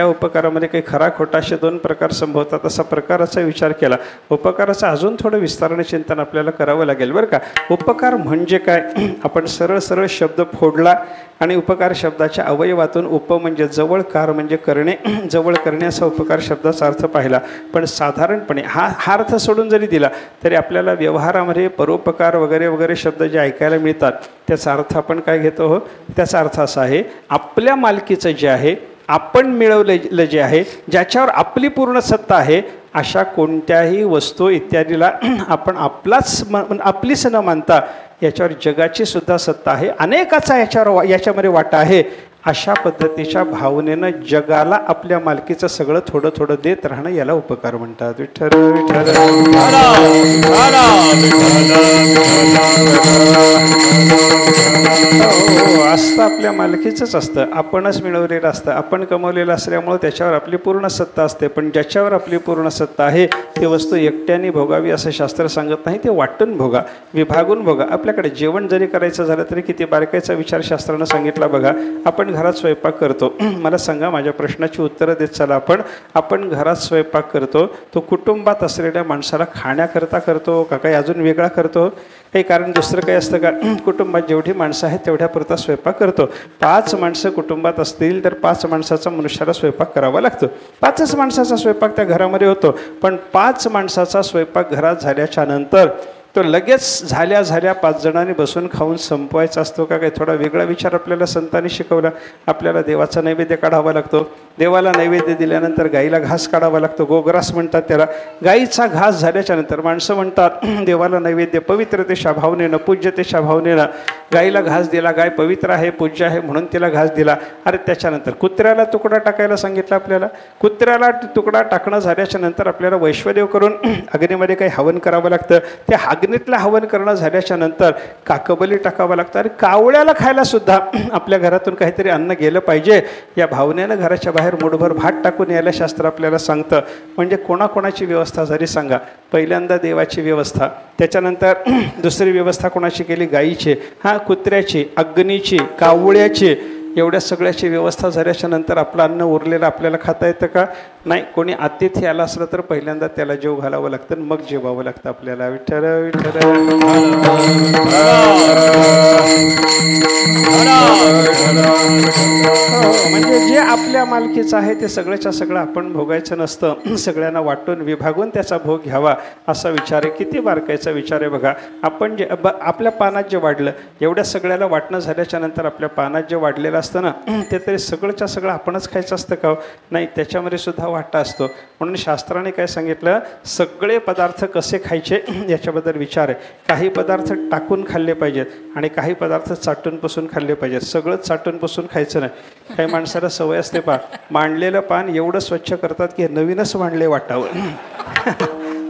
उपकारामध्ये काही खरा खोटा असे 2 प्रकार संभवतात असा प्रकाराचा विचार केला. उपकाराचं अजून थोडं विस्ताराने चिंतन आपल्याला करावं लागेल बरं का. उपकार म्हणजे काय आपण सरळ शब्द फोडला आणि उपकार शब्दाच्या अवयवातून उप म्हणजे जवळ, कार म्हणजे करणे, जवळ करणे असा उपकार शब्दाचा अर्थ पाहिला. पण साधारणपणे हा अर्थ सोडून जरी दिला तरी आपल्याला व्यवहारामध्ये परोपकार वगैरे वगैरे शब्द जे ऐकायला मिळतात त्याचा अर्थ आपण काय घेतो हो. त्याचा अर्थ असा आहे आपल्या मालकीचं जे आहे, आपण मिळवलेलं जे आहे, ज्याच्यावर आपली पूर्ण सत्ता आहे अशा कोणत्याही वस्तू इत्यादीला आपण आपलीच न मानता याच्यावर जगाची सुद्धा सत्ता आहे, अनेकाचा याच्यामध्ये वाटा आहे अशा पद्धतीच्या भावनेनं जगाला आपल्या मालकीचं सगळं थोडं देत राहणं याला उपकार म्हणतात. विठ्ठल विठ्ठल. असतं आपल्या मालकीचंच असतं, आपणच मिळवलेलं असतं, आपण कमवलेलं असल्यामुळं त्याच्यावर आपली पूर्ण सत्ता असते. पण ज्याच्यावर आपली पूर्ण सत्ता आहे ती वस्तू एकट्याने भोगावी असं शास्त्र सांगत नाही, ते वाटून भोगा, विभागून भोगा. आपल्याकडे जेवण जरी करायचं झालं तरी किती बारकाईचा विचार शास्त्रानं सांगितला बघा. आपण घरात स्वयंपाक करतो, मला सांगा माझ्या प्रश्नाची उत्तरं देत चला. आपण घरात स्वयंपाक करतो तो कुटुंबात असलेल्या माणसाला खाण्याकरता करतो का काही अजून वेगळा करतो? काही कारण दुसरं काही असतं का? कुटुंबात जेवढी माणसं आहेत तेवढ्यापुरता स्वयंपाक करतो. 5 माणसं कुटुंबात असतील तर 5 माणसाचा मनुष्याला स्वयंपाक करावा लागतो. 5च माणसाचा स्वयंपाक त्या घरामध्ये होतो. पण 5 माणसाचा स्वयंपाक घरात झाल्याच्या नंतर तो लगेच झाल्या 5 जणांनी बसून खाऊन संपवायचा असतो का? काही थोडा वेगळा विचार आपल्याला संतांनी शिकवला. आपल्याला देवाचा नैवेद्य काढावा लागतो. देवाला नैवेद्य दिल्यानंतर गाईला घास काढावा लागतो, गोग्रास म्हणतात त्याला. गाईचा घास झाल्याच्या नंतर माणसं म्हणतात देवाला नैवेद्य पवित्रतेच्या भावनेनं, पूज्यतेच्या भावनेनं गाईला घास दिला, गाय पवित्र आहे, पूज्य आहे म्हणून तिला घास दिला. अरे त्याच्यानंतर कुत्र्याला तुकडा टाकायला सांगितलं आपल्याला. कुत्र्याला तुकडा टाकणं झाल्याच्या नंतर आपल्याला वैश्वदेव करून अग्नीमध्ये काही हवन करावं लागतं. त्या अग्नीतलं हवन करणं झाल्याच्या नंतर काकबली टाकावं लागतं. अरे कावळ्याला खायला सुद्धा आपल्या घरातून काहीतरी अन्न गेलं पाहिजे या भावनेनं घराच्या बाहेर मुठभर भात टाकून यायला शास्त्र आपल्याला सांगतं. म्हणजे कोणाकोणाची व्यवस्था झाली सांगा? पहिल्यांदा देवाची व्यवस्था, त्याच्यानंतर दुसरी व्यवस्था कोणाची केली? गायीची, कुत्र्याची, अग्नीची, कावळ्याची, एवढ्या सगळ्याची व्यवस्था झाल्याच्या नंतर आपलं अन्न उरलेलं आपल्याला खाता येतं का? नाही. कोणी अतिथी आला असलं तर पहिल्यांदा त्याला जेव घालावं लागतं, मग जेवावं लागतं आपल्याला. विठ्ठल विठ्ठल. म्हणजे जे आपल्या मालकीचं आहे ते सगळ्याच्या सगळं आपण भोगायचं नसतं, सगळ्यांना वाटून विभागून त्याचा भोग घ्यावा असा विचार आहे. किती बारकाईचा विचार आहे बघा. आपण जे आपल्या पानात जे वाढलं एवढ्या सगळ्याला वाटणं झाल्याच्या नंतर आपल्या पानात जे वाढलेलं असतं ना ते तरी सगळंच्या सगळं आपणच खायचं असतं का? नाही, त्याच्यामध्ये सुद्धा वाटा असतो. म्हणून शास्त्राने काय सांगितलं? सगळे पदार्थ कसे खायचे याच्याबद्दल विचार आहे. काही पदार्थ टाकून खाल्ले पाहिजेत आणि काही पदार्थ चाटून पुसून खाल्ले पाहिजेत. सगळंच चाटून पुसून खायचं नाही. काही माणसाला सवय असते पा, मांडलेलं पान एवढं स्वच्छ करतात की नवीनच मांडले वाटावं.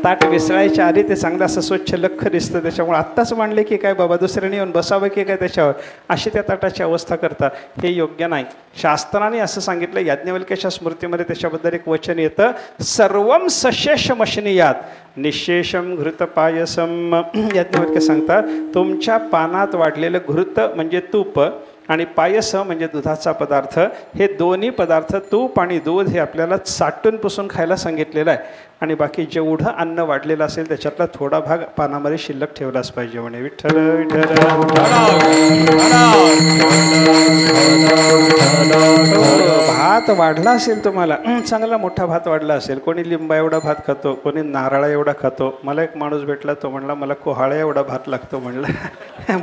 ताट विसरायच्या आधी ते चांगलं असं स्वच्छ लख्ख दिसतं, त्याच्यामुळे आत्ताच मांडले की काय बाबा, दुसऱ्याने येऊन बसावं की काय त्याच्यावर, अशी त्या ताटाची अवस्था करतात. हे योग्य नाही. शास्त्राने असं सांगितलं, याज्ञवल्क्याच्या स्मृतीमध्ये त्याच्याबद्दल एक वचन येतं, सर्वम सशेषमशनीयात निशेषम घृत पायसम. याज्ञवल्क्य सांगतात, तुमच्या पानात वाढलेलं घृत म्हणजे तूप आणि पायस म्हणजे दुधाचा पदार्थ, हे दोन्ही पदार्थ तूप आणि दूध हे आपल्याला चाटून पुसून खायला सांगितलेलं आहे. आणि बाकी जेवढं अन्न वाढलेलं असेल त्याच्यातला थोडा भाग पानामध्ये शिल्लक ठेवलाच पाहिजे म्हणे. विठ्ठल विठ्ठल. भात वाढला असेल तुम्हाला, चांगला मोठा भात वाढला असेल, कोणी लिंबा एवढा भात खातो, कोणी नारळा एवढा खातो. मला एक माणूस भेटला, तो म्हणला मला कोहाळ्या एवढा भात लागतो म्हणलं.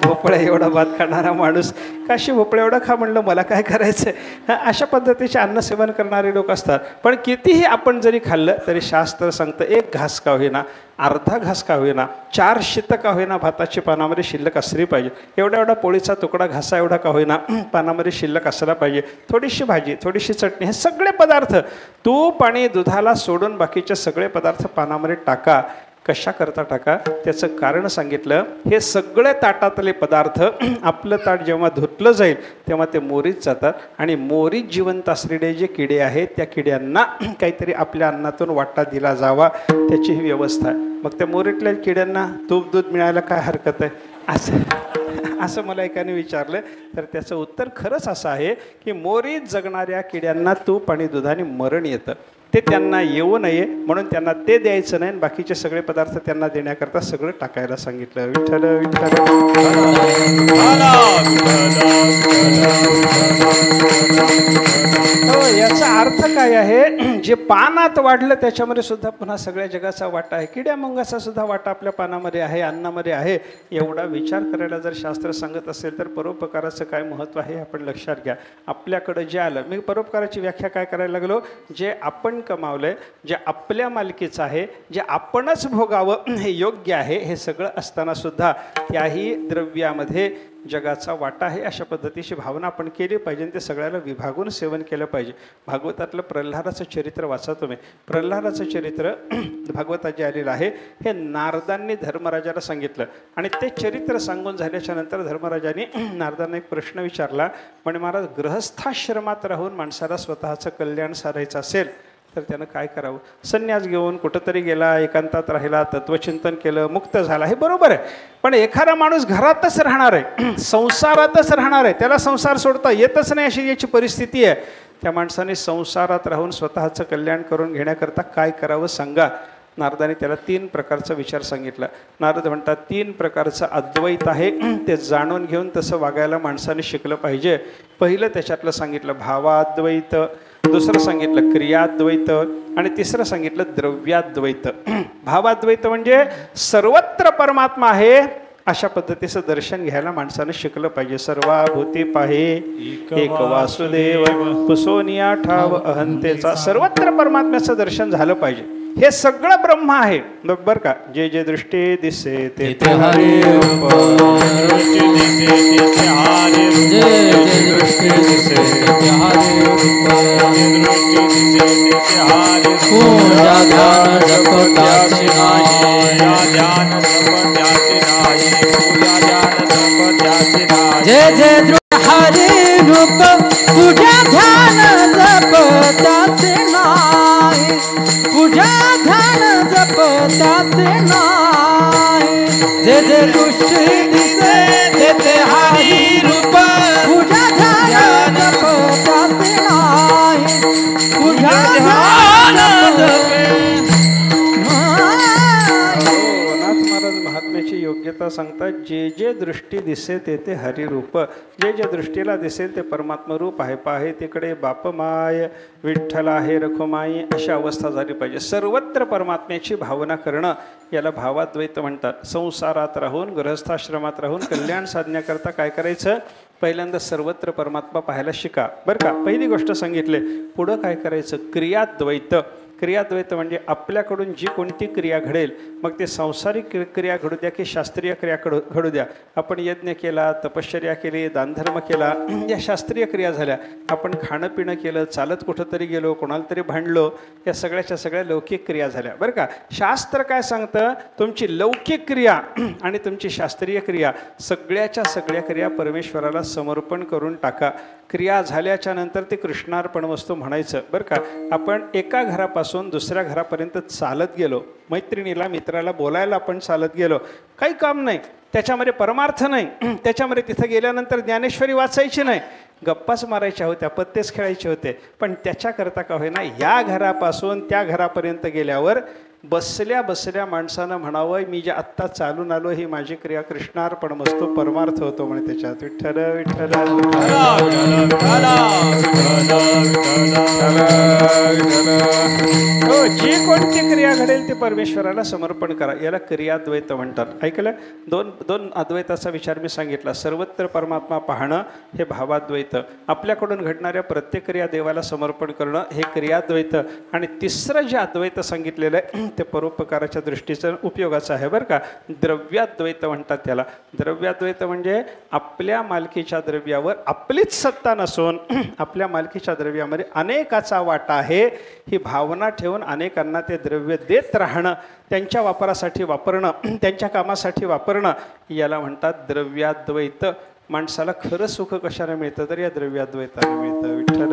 भोपळ्या एवढा भात खाणारा माणूस काशी भोपळ्या एवढा खा म्हणलं, मला काय करायचं. अशा पद्धतीचे अन्नसेवन करणारे लोक असतात. पण कितीही आपण जरी खाल्लं तरी शास्त्र सांगतं, एक घास का होईना, अर्धा घास का होईना, 4 शीत का होईना भाताची पानामध्ये शिल्लक असली पाहिजे. एवढा एवढा पोळीचा तुकडा घासा एवढा का होईना पानामध्ये शिल्लक असला पाहिजे. थोडीशी भाजी, थोडीशी चटणी, हे सगळे पदार्थ तूप आणि दुधाला सोडून बाकीचे सगळे पदार्थ पानामध्ये टाका. कशा करता टाका, त्याचं कारण सांगितलं. हे सगळे ताटातले पदार्थ आपलं ताट जेव्हा धुतलं जाईल तेव्हा ते मोरीत जातात आणि मोरीत जिवंत असलेले जे किडे आहेत त्या किड्यांना काहीतरी आपल्या अन्नातून वाटा दिला जावा, त्याची ही व्यवस्था आहे. मग त्या मोरीतल्या किड्यांना तूप दूध मिळायला काय हरकत आहे असं मला एकाने विचारलं. तर त्याचं उत्तर खरंच असं आहे की मोरीत जगणाऱ्या किड्यांना तूप आणि दुधाने मरण येतं. ते त्यांना येऊ नये म्हणून त्यांना ते द्यायचं नाही, बाकीचे सगळे पदार्थ त्यांना देण्याकरता सगळं टाकायला सांगितलं. विठ्ठल विठ्ठल. हो, याचा अर्थ काय आहे, जे पानात वाढलं त्याच्यामध्ये सुद्धा पुन्हा सगळ्या जगाचा वाटा आहे, किड्या मुंगाचा सुद्धा वाटा आपल्या पानामध्ये आहे, अन्नामध्ये आहे. एवढा विचार करायला जर शास्त्र सांगत असेल तर परोपकाराचं काय महत्त्व आहे आपण लक्षात घ्या. आपल्याकडं जे आलं, मी परोपकाराची व्याख्या काय करायला लागलो, जे आपण कमावलंय, जे आपल्या मालकीचं आहे, जे आपणच भोगावं हे योग्य आहे, हे सगळं असताना सुद्धा त्याही द्रव्यामध्ये जगाचा वाटा आहे, अशा पद्धतीची भावना आपण केली पाहिजे. ते सगळ्याला विभागून सेवन केलं पाहिजे. भागवतातलं प्रल्हादाचं चरित्र वाचा तुम्ही. प्रल्हादाचं चरित्र भागवतात जे आलेलं आहे, हे नारदांनी धर्मराजाला सांगितलं आणि ते चरित्र सांगून झाल्याच्या नंतर धर्मराजाने नारदांना एक प्रश्न विचारला. म्हणे, महाराज, गृहस्थाश्रमात राहून माणसाला स्वतःचं कल्याण साधायचं असेल तर त्यानं काय करावं? संन्यास घेऊन कुठंतरी गेला, एकांतात राहिला, तत्वचिंतन केलं, मुक्त झाला, हे बरोबर आहे. पण एखादा माणूस घरातच राहणार आहे, संसारातच राहणार आहे, त्याला संसार सोडता येतच नाही अशी याची परिस्थिती आहे, त्या माणसाने संसारात राहून स्वतःचं कल्याण करून घेण्याकरता काय करावं सांगा. नारदाने त्याला 3 प्रकारचा विचार सांगितला. नारद म्हणतात 3 प्रकारचं अद्वैत आहे, ते जाणून घेऊन तसं वागायला माणसाने शिकलं पाहिजे. पहिलं त्याच्यातलं सांगितलं भावाद्वैत, दुसरं सांगितलं क्रियाद्वैत आणि तिसरं सांगितलं द्रव्याद्वैत. भावाद्वैत म्हणजे सर्वत्र परमात्मा आहे अशा पद्धतीचं दर्शन घ्यायला माणसानं शिकलं पाहिजे. सर्वाभूती पाहे एक वासुदेव, पुसोनिया ठाव अहंतेचा, सर्वत्र परमात्म्याचं दर्शन झालं पाहिजे. हे सगळं ब्रह्म आहे बरं का. जे जे दृष्टी दिसे ते हरी रूप, पूजा ध्यान जप त्याचे जे जे हरी रूप, पूजा ध्यान जप त्याचे नाही, पूजा ध्यान जप त्याचे नाही. जे जे दृष्टी दिसे ते हरी रूप, पूजा ध्यान जप त्याचे नाही, पूजा ध्यान जप. महात्म्याची योग्यता सांगतात. जे जे दृष्टी दिसे ते ते हरिरूप, जे जे दृष्टीला दिसेल ते परमात्मा रूप आहे. पाहे तिकडे बापमाय, विठ्ठल आहे रखुमाई, अशी अवस्था झाली पाहिजे. सर्वत्र परमात्म्याची भावना करणं याला भावाद्वैत म्हणतात. संसारात राहून, गृहस्थाश्रमात राहून कल्याण साधण्याकरता काय करायचं? पहिल्यांदा सर्वत्र परमात्मा पाहायला शिका बरं का. पहिली गोष्ट सांगितले. पुढं काय करायचं? क्रियाद्वैत. क्रियाद्वैत म्हणजे आपल्याकडून जी कोणती क्रिया घडेल, मग ते सांसारिक क्रिया घडू द्या की शास्त्रीय क्रिया घडू द्या. आपण यज्ञ केला, तपश्चर्या केली, दानधर्म केला, या शास्त्रीय क्रिया झाल्या. आपण खाणं पिणं केलं, चालत कुठंतरी गेलो, कोणाला तरी भांडलो, या सगळ्याच्या सगळ्या लौकिक क्रिया झाल्या. बरं का, शास्त्र काय सांगतं, तुमची लौकिक क्रिया आणि तुमची शास्त्रीय क्रिया सगळ्याच्या सगळ्या क्रिया परमेश्वराला समर्पण करून टाका. क्रिया झाल्याच्या नंतर ते कृष्णार्पण वस्तू म्हणायचं. बरं का, आपण एका घरापासून दुसऱ्या घरापर्यंत चालत गेलो, मैत्रिणीला मित्राला बोलायला आपण चालत गेलो, काही काम नाही, त्याच्यामध्ये परमार्थ नाही, त्याच्यामध्ये तिथं गेल्यानंतर ज्ञानेश्वरी वाचायची नाही, गप्पाच मारायच्या होत्या, पत्तेच खेळायचे होते. पण त्याच्याकरता का होईना या घरापासून त्या घरापर्यंत गेल्यावर बसल्या बसल्या माणसानं म्हणावं, मी जे आत्ता चालून आलो ही माझी क्रिया कृष्णार्पण वस्तू परमार्थ होतो म्हणे त्याच्यात. विठ्ठल विठ्ठल हो, जी कोणती क्रिया घडेल ते परमेश्वराला समर्पण करा. याला क्रियाद्वैत म्हणतात. ऐकलं, दोन अद्वैताचा विचार मी सांगितला. सर्वत्र परमात्मा पाहणं हे भावाद्वैत, आपल्याकडून घडणाऱ्या प्रत्येक क्रिया देवाला समर्पण करणं हे क्रियाद्वैत, आणि तिसरं जे अद्वैत सांगितलेलं आहे ते परोपकाराच्या दृष्टीचं उपयोगाचं आहे. बरं का, द्रव्याद्वैत म्हणतात त्याला. द्रव्याद्वैत म्हणजे आपल्या मालकीच्या द्रव्यावर आपलीच सत्ता नसून आपल्या मालकीच्या द्रव्यामध्ये अनेकाचा वाटा आहे ही भावना ठेवून अनेकांना ते द्रव्य देत राहणं, त्यांच्या वापरासाठी वापरणं, त्यांच्या कामासाठी वापरणं, याला म्हणतात द्रव्याद्वैत. माणसाला खरं सुख कशाने मिळतं तर या द्रव्याद्वैताने मिळतं. विठ्ठल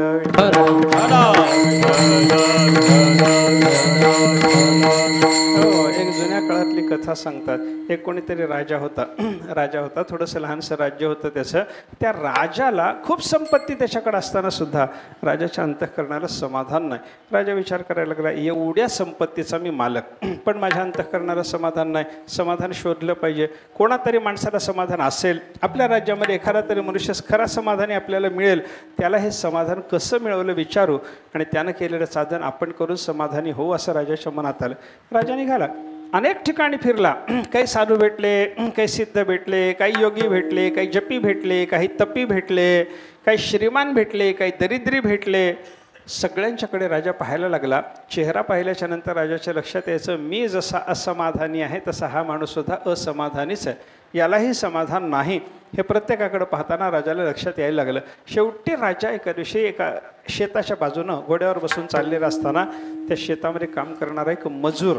हो, एक जुन्या काळातली कथा सांगतात. एक कोणीतरी राजा होता, थोडंसं लहानसं राज्य होतं त्याचं. त्या राजाला खूप संपत्ती त्याच्याकडे असताना सुद्धा राजाच्या अंतःकरणाला समाधान नाही. राजा विचार करायला लागला, एवढ्या संपत्तीचा मी मालक, पण माझ्या अंतःकरणाला समाधान नाही. समाधान शोधलं पाहिजे. कोणातरी माणसाला समाधान असेल, आपल्या राज्यामध्ये एखादा तरी मनुष्य खरा समाधानी आपल्याला मिळेल, त्याला हे समाधान कसं मिळवलं विचारू, आणि त्यानं केलेलं साधन आपण करून समाधानी होऊ असं राजाच्या मनात आलं. राजा निघाला, अनेक ठिकाणी फिरला. काही साधू भेटले, काही सिद्ध भेटले, काही योगी भेटले, काही जपी भेटले, काही तपी भेटले, काही श्रीमान भेटले, काही दरिद्री भेटले. सगळ्यांच्याकडे राजा पाहायला लागला. चेहरा पाहिल्याच्या नंतर राजाच्या लक्षात यायचं, मी जसा असमाधानी आहे तसा हा माणूससुद्धा असमाधानीच आहे, यालाही समाधान नाही. हे प्रत्येकाकडे पाहताना राजाला लक्षात यायला लागलं. शेवटी राजा एका दिवशी एका शेताच्या बाजूनं घोड्यावर बसून चाललेला असताना त्या शेतामध्ये काम करणारा एक मजूर,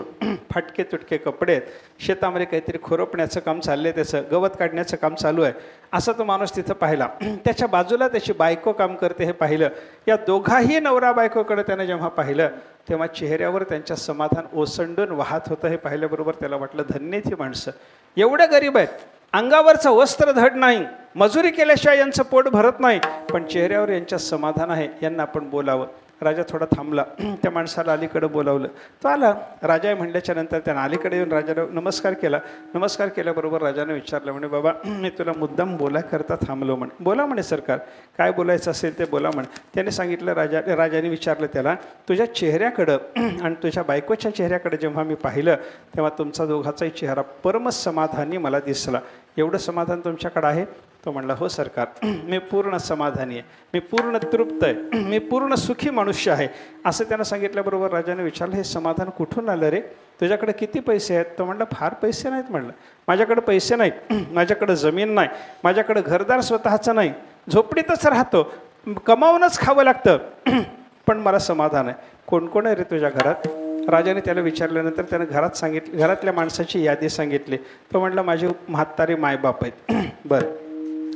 फाटके तुटके कपडे आहेत, शेतामध्ये काहीतरी खुरपण्याचं काम चाललं आहे, त्याचं गवत काढण्याचं काम चालू आहे, असा तो माणूस तिथं पाहिला. त्याच्या बाजूला त्याची बायको काम करते हे पाहिलं. या दोघाही नवरा बायकोकडे त्यानं जेव्हा पाहिलं तेव्हा चेहऱ्यावर त्यांच्या समाधान ओसंडून वाहत होतं. हे पाहिल्याबरोबर त्याला वाटलं, धन्य ती माणसं, एवढं गरीब आहेत, अंगावरचं वस्त्र धड नाही, मजुरी केल्याशिवाय यांचं पोट भरत नाही, पण चेहऱ्यावर यांच्या समाधान आहे, यांना आपण बोलावं. राजा थोडा थांबला, त्या माणसाला अलीकडे बोलावलं. तो आला. राजा म्हणल्याच्या नंतर त्यानं अलीकडे येऊन राजाला नमस्कार केला. नमस्कार केल्याबरोबर राजाने विचारलं, म्हणे बाबा मी तुला मुद्दाम बोलायकरता थांबलो म्हणे. बोला म्हणे सरकार, काय बोलायचं असेल ते बोला म्हणे. त्याने सांगितलं, राजाने विचारलं त्याला, तुझ्या चेहऱ्याकडं आणि तुझ्या बायकोच्या चेहऱ्याकडे जेव्हा मी पाहिलं तेव्हा तुमचा दोघाचाही चेहरा परमसमाधानी मला दिसला. एवढं समाधान तुमच्याकडं आहे? तो म्हणला, हो सरकार, मी पूर्ण समाधानी आहे, मी पूर्ण तृप्त आहे, मी पूर्ण सुखी मनुष्य आहे. असं त्यानं सांगितल्याबरोबर राजाने विचारलं, हे समाधान कुठून आलं रे? तुझ्याकडे किती पैसे आहेत? तो म्हणला, फार पैसे नाहीत. म्हणलं, माझ्याकडे पैसे नाहीत, माझ्याकडे जमीन नाही, माझ्याकडे घरदार स्वतःचं नाही, झोपडीतच राहतो, कमावूनच खावं लागतं, पण मला समाधान आहे. कोण कोण आहे रे तुझ्या घरात? राजाने त्याला विचारल्यानंतर त्यानं घरातल्या माणसाची यादी सांगितली. तो म्हटला, माझे म्हातारे मायबाप आहेत. बरं,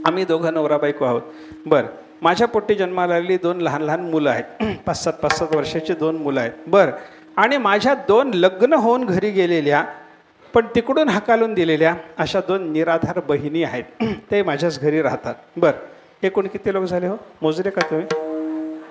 आम्ही दोघं नवरा बायको आहोत. बरं, माझ्या पोटी जन्माला आलेली 2 लहान लहान मुलं आहेत, 5-7 वर्षाची 2 मुलं आहेत. बरं, आणि माझ्या 2 लग्न होऊन घरी गेलेल्या पण तिकडून हाकालून दिलेल्या अशा 2 निराधार बहिणी आहेत, ते माझ्याच घरी राहतात. बरं, एकूण किती लोक झाले हो? मोजले का तुम्ही?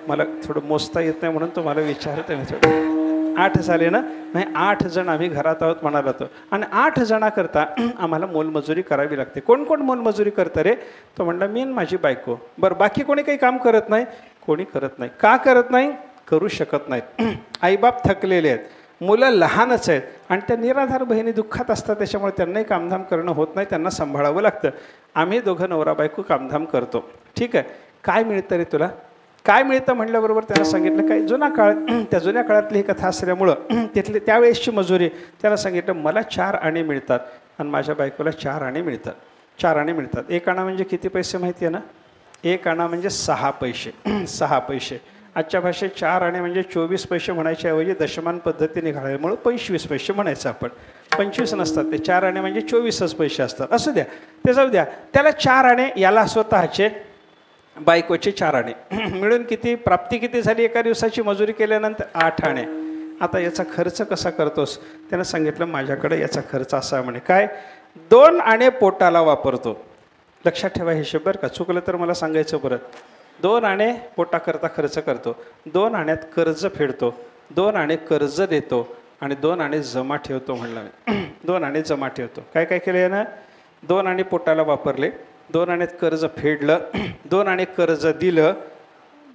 मला थोडं मोजता येत नाही म्हणून तुम्हाला विचारत आहे. थोडं 8 झाले ना? नाही, 8 जण आम्ही घरात आहोत म्हणाला तो. आणि 8 जणाकरता आम्हाला मोलमजुरी करावी लागते. कोण कोण मोलमजुरी करतं रे? तो म्हणला, मी आणि माझी बायको. बरं, बाकी कोणी काही काम करत नाही? कोणी करत नाही. का करत नाही? करू शकत नाहीत. आईबाप थकलेले आहेत, मुलं लहानच आहेत, आणि त्या निराधार बहिणी दुःखात असतात, त्याच्यामुळे त्यांनाही कामधाम करणं होत नाही, त्यांना सांभाळावं लागतं. आम्ही दोघं नवरा बायको कामधाम करतो. ठीक आहे, काय मिळतं रे तुला? काय मिळतं म्हटल्याबरोबर त्यांना सांगितलं काय जुना काळ त्या जुन्या काळातली ही कथा असल्यामुळं तिथली त्यावेळेसची मजुरी त्याला सांगितलं मला 4 आणे मिळतात आणि माझ्या बायकोला 4 आणे मिळतात. 4 आणे मिळतात. 1 आणा म्हणजे किती पैसे माहिती आहे ना? 1 आणा म्हणजे 6 पैसे. 6 पैसे. आजच्या भाषेत 4 आणे म्हणजे 24 पैसे म्हणायच्या ऐवजी दशमान पद्धतीने घालायमुळं 25 पैसे म्हणायचं आपण. 25 नसतात ते. 4 आणे म्हणजे 24च पैसे असतात. असू द्या, ते जाऊ द्या. त्याला 4 आणे, याला स्वतःचे बायकोचे 4 आणे मिळून किती प्राप्ती किती झाली एका दिवसाची मजुरी केल्यानंतर? 8 आणे. आता याचा खर्च कसा करतोस? त्यानं सांगितलं माझ्याकडे याचा खर्च असा म्हणे काय 2 आणे पोटाला वापरतो. लक्षात ठेवा हे शब्द बरं का, चुकलं तर मला सांगायचं परत. 2 आणे पोटाकरता खर्च करतो, 2 आण्यात कर्ज फेडतो, 2 आणे कर्ज देतो आणि 2 आणे जमा ठेवतो म्हणलं मी. 2 आणे जमा ठेवतो. काय काय केलं यानं? 2 आणे पोटाला वापरले, 2 आण्यात कर्ज फेडलं, 2 आणे कर्ज दिलं.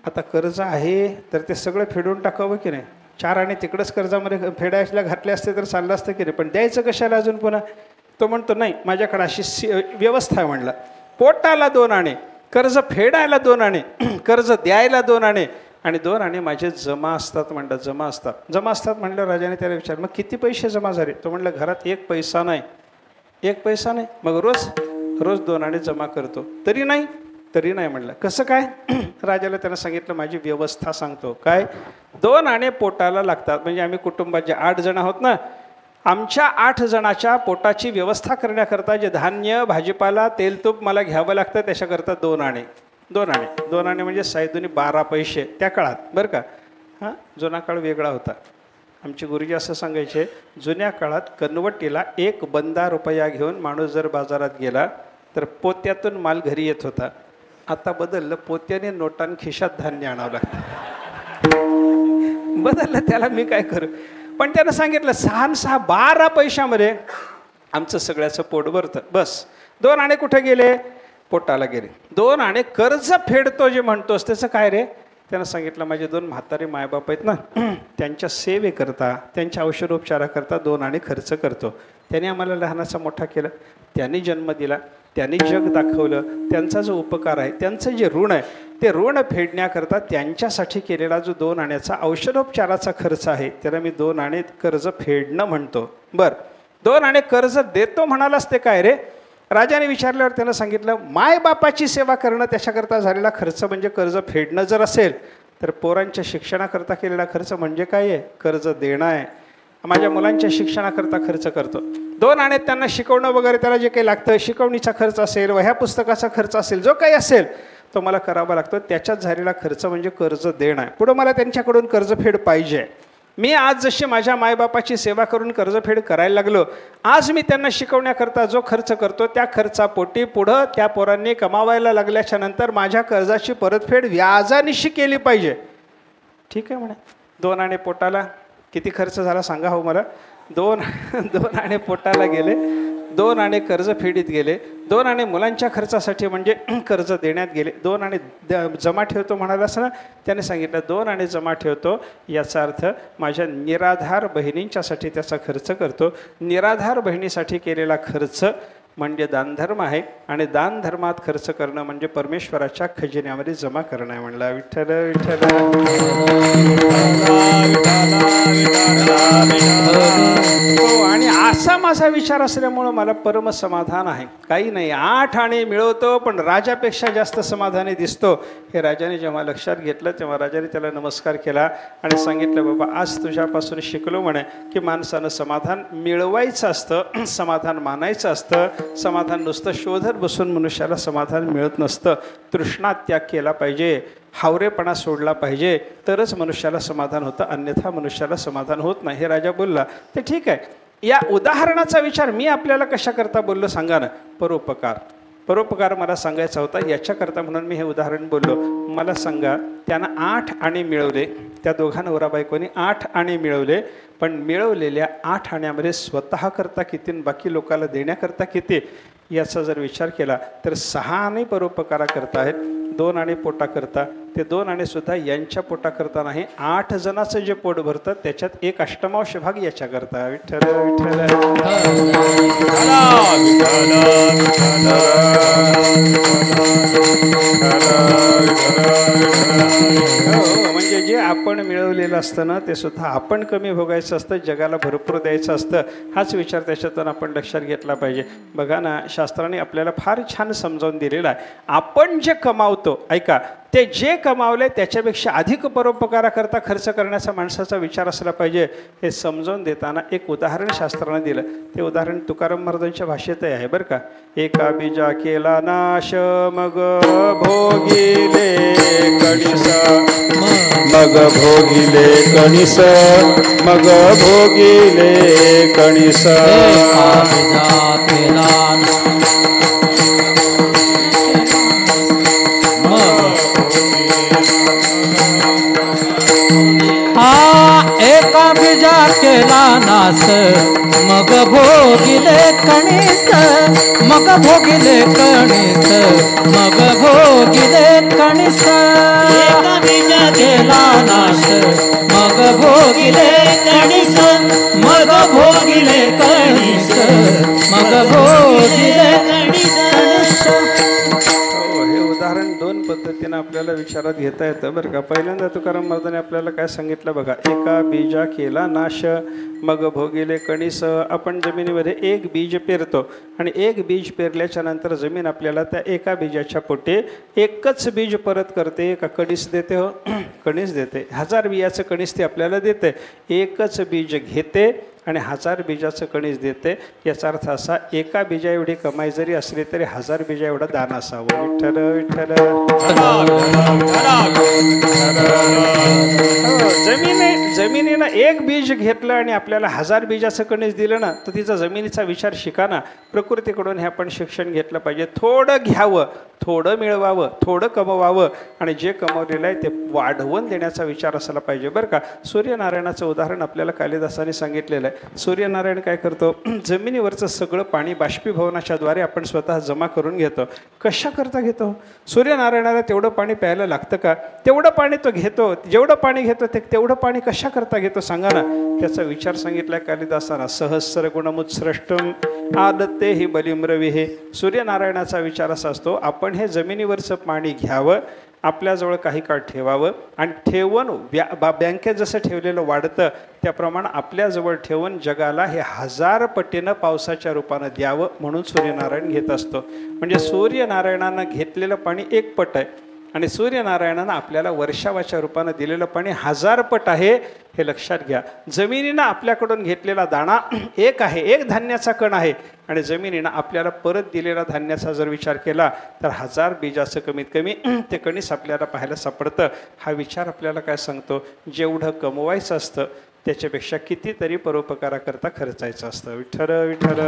आता कर्ज आहे तर ते सगळं फेडून टाकावं की नाही? 4 आणे तिकडंच कर्जामध्ये फेडायला घातले असते तर चाललं असतं की नाही, पण द्यायचं कशाला अजून पुन्हा? तो म्हणतो नाही माझ्याकडे अशी व्यवस्था आहे म्हणला. पोटाला 2 आणे, कर्ज फेडायला 2 आणे, कर्ज द्यायला 2 आणे आणि 2 आणे माझे जमा असतात म्हणतात. जमा असतात. जमा असतात म्हणलं राजाने त्याला विचारलं मग किती पैसे जमा झाले? तो म्हणलं घरात 1 पैसा नाही. 1 पैसा नाही. मग रोज 2 आणे जमा करतो. तरी नाही म्हणलं. कसं काय? राजाला त्यानं सांगितलं माझी व्यवस्था सांगतो. काय? 2 आणे पोटाला लागतात. म्हणजे आम्ही कुटुंबाचे 8 जण आहोत ना, आमच्या 8 जणाच्या पोटाची व्यवस्था करण्याकरता जे धान्य भाजीपाला तेल तूप मला घ्यावं लागतं त्याच्याकरता 2 आणे. 2 आणे म्हणजे 6 12 पैसे त्या काळात बरं का. हां, जुना काळ वेगळा होता. आमचे गुरुजी असं सांगायचे जुन्या काळात कनवटीला 1 बंदा रुपया घेऊन माणूस जर बाजारात गेला तर पोत्यातून माल घरी येत होता. आता बदललं, पोत्याने नोटान खिशात धान्य आणावं लागतं. बदललं, त्याला मी काय करू? पण त्यानं सांगितलं 6 12 पैशामध्ये आमचं सगळ्याचं पोट भरतं. बस. 2 आणे कुठे गेले? पोटाला गेले. 2 आणे कर्ज फेडतो जे म्हणतोस त्याचं काय रे? त्यानं सांगितलं माझे 2 म्हातारे मायबाप आहेत ना, त्यांच्या सेवेकरता त्यांच्या औषधोपचाराकरता 2 आणे खर्च करतो. त्याने आम्हाला लहानाचा मोठा केलं, त्यांनी जन्म दिला, त्यांनी जग दाखवलं, त्यांचा जो उपकार आहे त्यांचं जे ऋण आहे ते ऋण फेडण्याकरता त्यांच्यासाठी केलेला जो 2 आण्याचा औषधोपचाराचा खर्च आहे त्याला मी 2 आणे कर्ज फेडणं म्हणतो. बरं, 2 आणे कर्ज देतो म्हणालाच ते काय रे? राजाने विचारल्यावर त्यानं सांगितलं मायबापाची सेवा करणं त्याच्याकरता झालेला खर्च म्हणजे कर्ज फेडणं जर असेल तर पोरांच्या शिक्षणाकरता केलेला खर्च म्हणजे काय आहे? कर्ज देणं आहे. माझ्या मुलांच्या शिक्षणाकरता खर्च करतो. 2 आणे त्यांना शिकवणं वगैरे त्याला जे काही लागतं, शिकवणीचा खर्च असेल, वह्या पुस्तकाचा खर्च असेल, जो काही असेल तो मला करावा लागतो. त्याच्यात झालेला खर्च म्हणजे कर्ज देणं आहे. पुढं मला त्यांच्याकडून कर्जफेड पाहिजे. मी आज जशी माझ्या मायबापाची सेवा करून कर्जफेड करायला लागलो, आज मी त्यांना शिकवण्याकरता जो खर्च करतो त्या खर्चापोटी पुढं त्या पोरांनी कमावायला लागल्याच्या नंतर माझ्या कर्जाची परतफेड व्याजानिशी केली पाहिजे. ठीक आहे म्हणे. 2 आणे पोटाला किती खर्च झाला सांगा हो मला? 2 आणे पोटाला गेले, 2 आणे कर्ज फेडीत गेले, 2 आणे मुलांच्या खर्चासाठी म्हणजे कर्ज देण्यात गेले, 2 आणे जमा ठेवतो म्हणालास ना, त्याने सांगितलं 2 आणे जमा ठेवतो याचा अर्थ माझ्या निराधार बहिणींच्यासाठी त्याचा खर्च करतो. निराधार बहिणीसाठी केलेला खर्च म्हणजे दानधर्म आहे आणि दानधर्मात खर्च करणं म्हणजे परमेश्वराच्या खजिन्यामध्ये जमा करणं आहे. म्हणला विठ्ठल विठ्ठल. हो, आणि असा माझा विचार असल्यामुळं मला परम समाधान आहे. काही नाही, 8 आणे मिळवतो पण राजापेक्षा जास्त समाधानी दिसतो. हे राजाने जेव्हा लक्षात घेतलं तेव्हा राजाने त्याला नमस्कार केला आणि सांगितलं बाबा आज तुझ्यापासून शिकलो म्हणे की माणसानं समाधान मिळवायचं असतं, समाधान मानायचं असतं. समाधान नुसतं शोधत बसून मनुष्याला समाधान मिळत नसतं. तृष्णा त्याग केला पाहिजे, हावरेपणा सोडला पाहिजे तरच मनुष्याला समाधान होतं, अन्यथा मनुष्याला समाधान होत नाही. हे राजा बोलला ते ठीक आहे. या उदाहरणाचा विचार मी आपल्याला कशाकरता बोललो सांगा ना? परोपकार मला सांगायचा होता याच्याकरता म्हणून मी हे उदाहरण बोललो. मला सांगा त्यानं 8 आणे मिळवले, त्या दोघा नवरा बायकोनी 8 आणे मिळवले, पण मिळवलेल्या 8 आण्यामध्ये स्वतः करता किती आणि बाकी लोकांना देण्याकरता किती याचा जर विचार केला तर 6 आणे परोपकारा करता आहेत, 2 आणे पोटा करता, ते 2 आणे सुद्धा यांच्या पोटाकरता नाही, 8 जणांचं जे पोट भरतं त्याच्यात 1/8 भाग याच्याकरता. विठ्ठल विठ्ठल. म्हणजे जे आपण मिळवलेलं असतं ना ते सुद्धा आपण कमी भोगायचं असतं, जगाला भरपूर द्यायचं असतं. हाच विचार त्याच्यातून आपण लक्षात घेतला पाहिजे. बघा ना, शास्त्राने आपल्याला फार छान समजावून दिलेलं आहे. आपण जे कमावतो, ऐका, ते जे कमावले त्याच्यापेक्षा अधिक परोपकाराकरता खर्च करण्याचा माणसाचा विचार असला पाहिजे. हे समजावून देताना एक उदाहरण शास्त्रानं दिलं. ते उदाहरण तुकाराम महाराजांच्या भाषेतही आहे बरं का. एका बीजा केला नाश मग भोगिले कणिस, मग भोगिले कणिस, मग भोगिले कणिस. एका बीजा केला नाश मग भोगिले कणिस, मग भोगिले कणिस, मग भोगिले कणिस. एका बीजा केला नाश मग भोगिले कणिस, मग भोगिले कणिस, मग भोगिले कणिस. हे उदाहरण 2 पद्धतीनं आपल्याला विचारात घेता येतं बरं का. पहिल्यांदा तुकाराम महाराजांनी आपल्याला काय सांगितलं बघा. एका बीजा केला नाश मग भोगिले कणिस. आपण जमिनीमध्ये एक बीज पेरतो आणि एक बीज पेरल्याच्या नंतर जमीन आपल्याला त्या एका बीजाच्या पोटे एकच बीज परत करते का कणीस देते? हो, कणीस देते. 1000 बियाचं कणीस ते आपल्याला देते. एकच बीज घेते आणि 1000 बीजाचं कणीस देते. याचा अर्थ असा, एका बीजा एवढी कमाई जरी असली तरी 1000 बीजा एवढं दान असावं. विठ्ठल विठ्ठल. जमिनीनं एक बीज घेतलं आणि आपल्याला 1000 बीजाचं कणीस दिलं ना, तर तिचा जमिनीचा विचार शिका ना. प्रकृतीकडून हे आपण शिक्षण घेतलं पाहिजे. थोडं घ्यावं, थोडं मिळवावं, थोडं कमवावं आणि जे कमवलेलं आहे ते वाढवून देण्याचा विचार असला पाहिजे बरं का. सूर्यनारायणाचं उदाहरण आपल्याला कालिदासाने सांगितलेलं आहे. सूर्यनारायण काय करतो? जमिनीवरचं सगळं पाणी बाष्पीभवनाच्या द्वारे आपण स्वतः जमा करून घेतो. कशाकरता घेतो? सूर्यनारायणाला तेवढं पाणी प्यायला लागतं का? तेवढं पाणी तो घेतो. जेवढं पाणी घेतो ते तेवढं पाणी कशाकरता घेतो सांगा ना. त्याचा विचार सांगितला कालिदासानं. सहस्र गुणमुत्सृष्टम आदत्ते ही बलिम्रवी. हे सूर्यनारायणाचा विचार असा असतो, आपण हे जमिनीवरचं पाणी घ्यावं, आपल्याजवळ काही काळ ठेवावं आणि ठेवून बँकेत जसं ठेवलेलं वाढतं त्याप्रमाणे आपल्याजवळ ठेवून जगाला हे 1000 पटीनं पावसाच्या रूपानं द्यावं म्हणून सूर्यनारायण घेत असतो. म्हणजे सूर्यनारायणानं घेतलेलं पाणी 1 पट आहे आणि सूर्यनारायणानं आपल्याला वर्षावाच्या रूपानं दिलेलं पाणी 1000 पट आहे. हे लक्षात घ्या. जमिनीनं आपल्याकडून घेतलेला दाणा 1 आहे, 1 धान्याचा कण आहे आणि जमिनीनं आपल्याला परत दिलेला धान्याचा जर विचार केला तर 1000 बीजाचं कमीत कमी ते कणीस आपल्याला पाहायला सापडतं. हा विचार आपल्याला काय सांगतो? जेवढं कमवायचं असतं त्याच्यापेक्षा कितीतरी परोपकाराकरता खर्चायचं असतं. विठ्ठल विठ्ठल.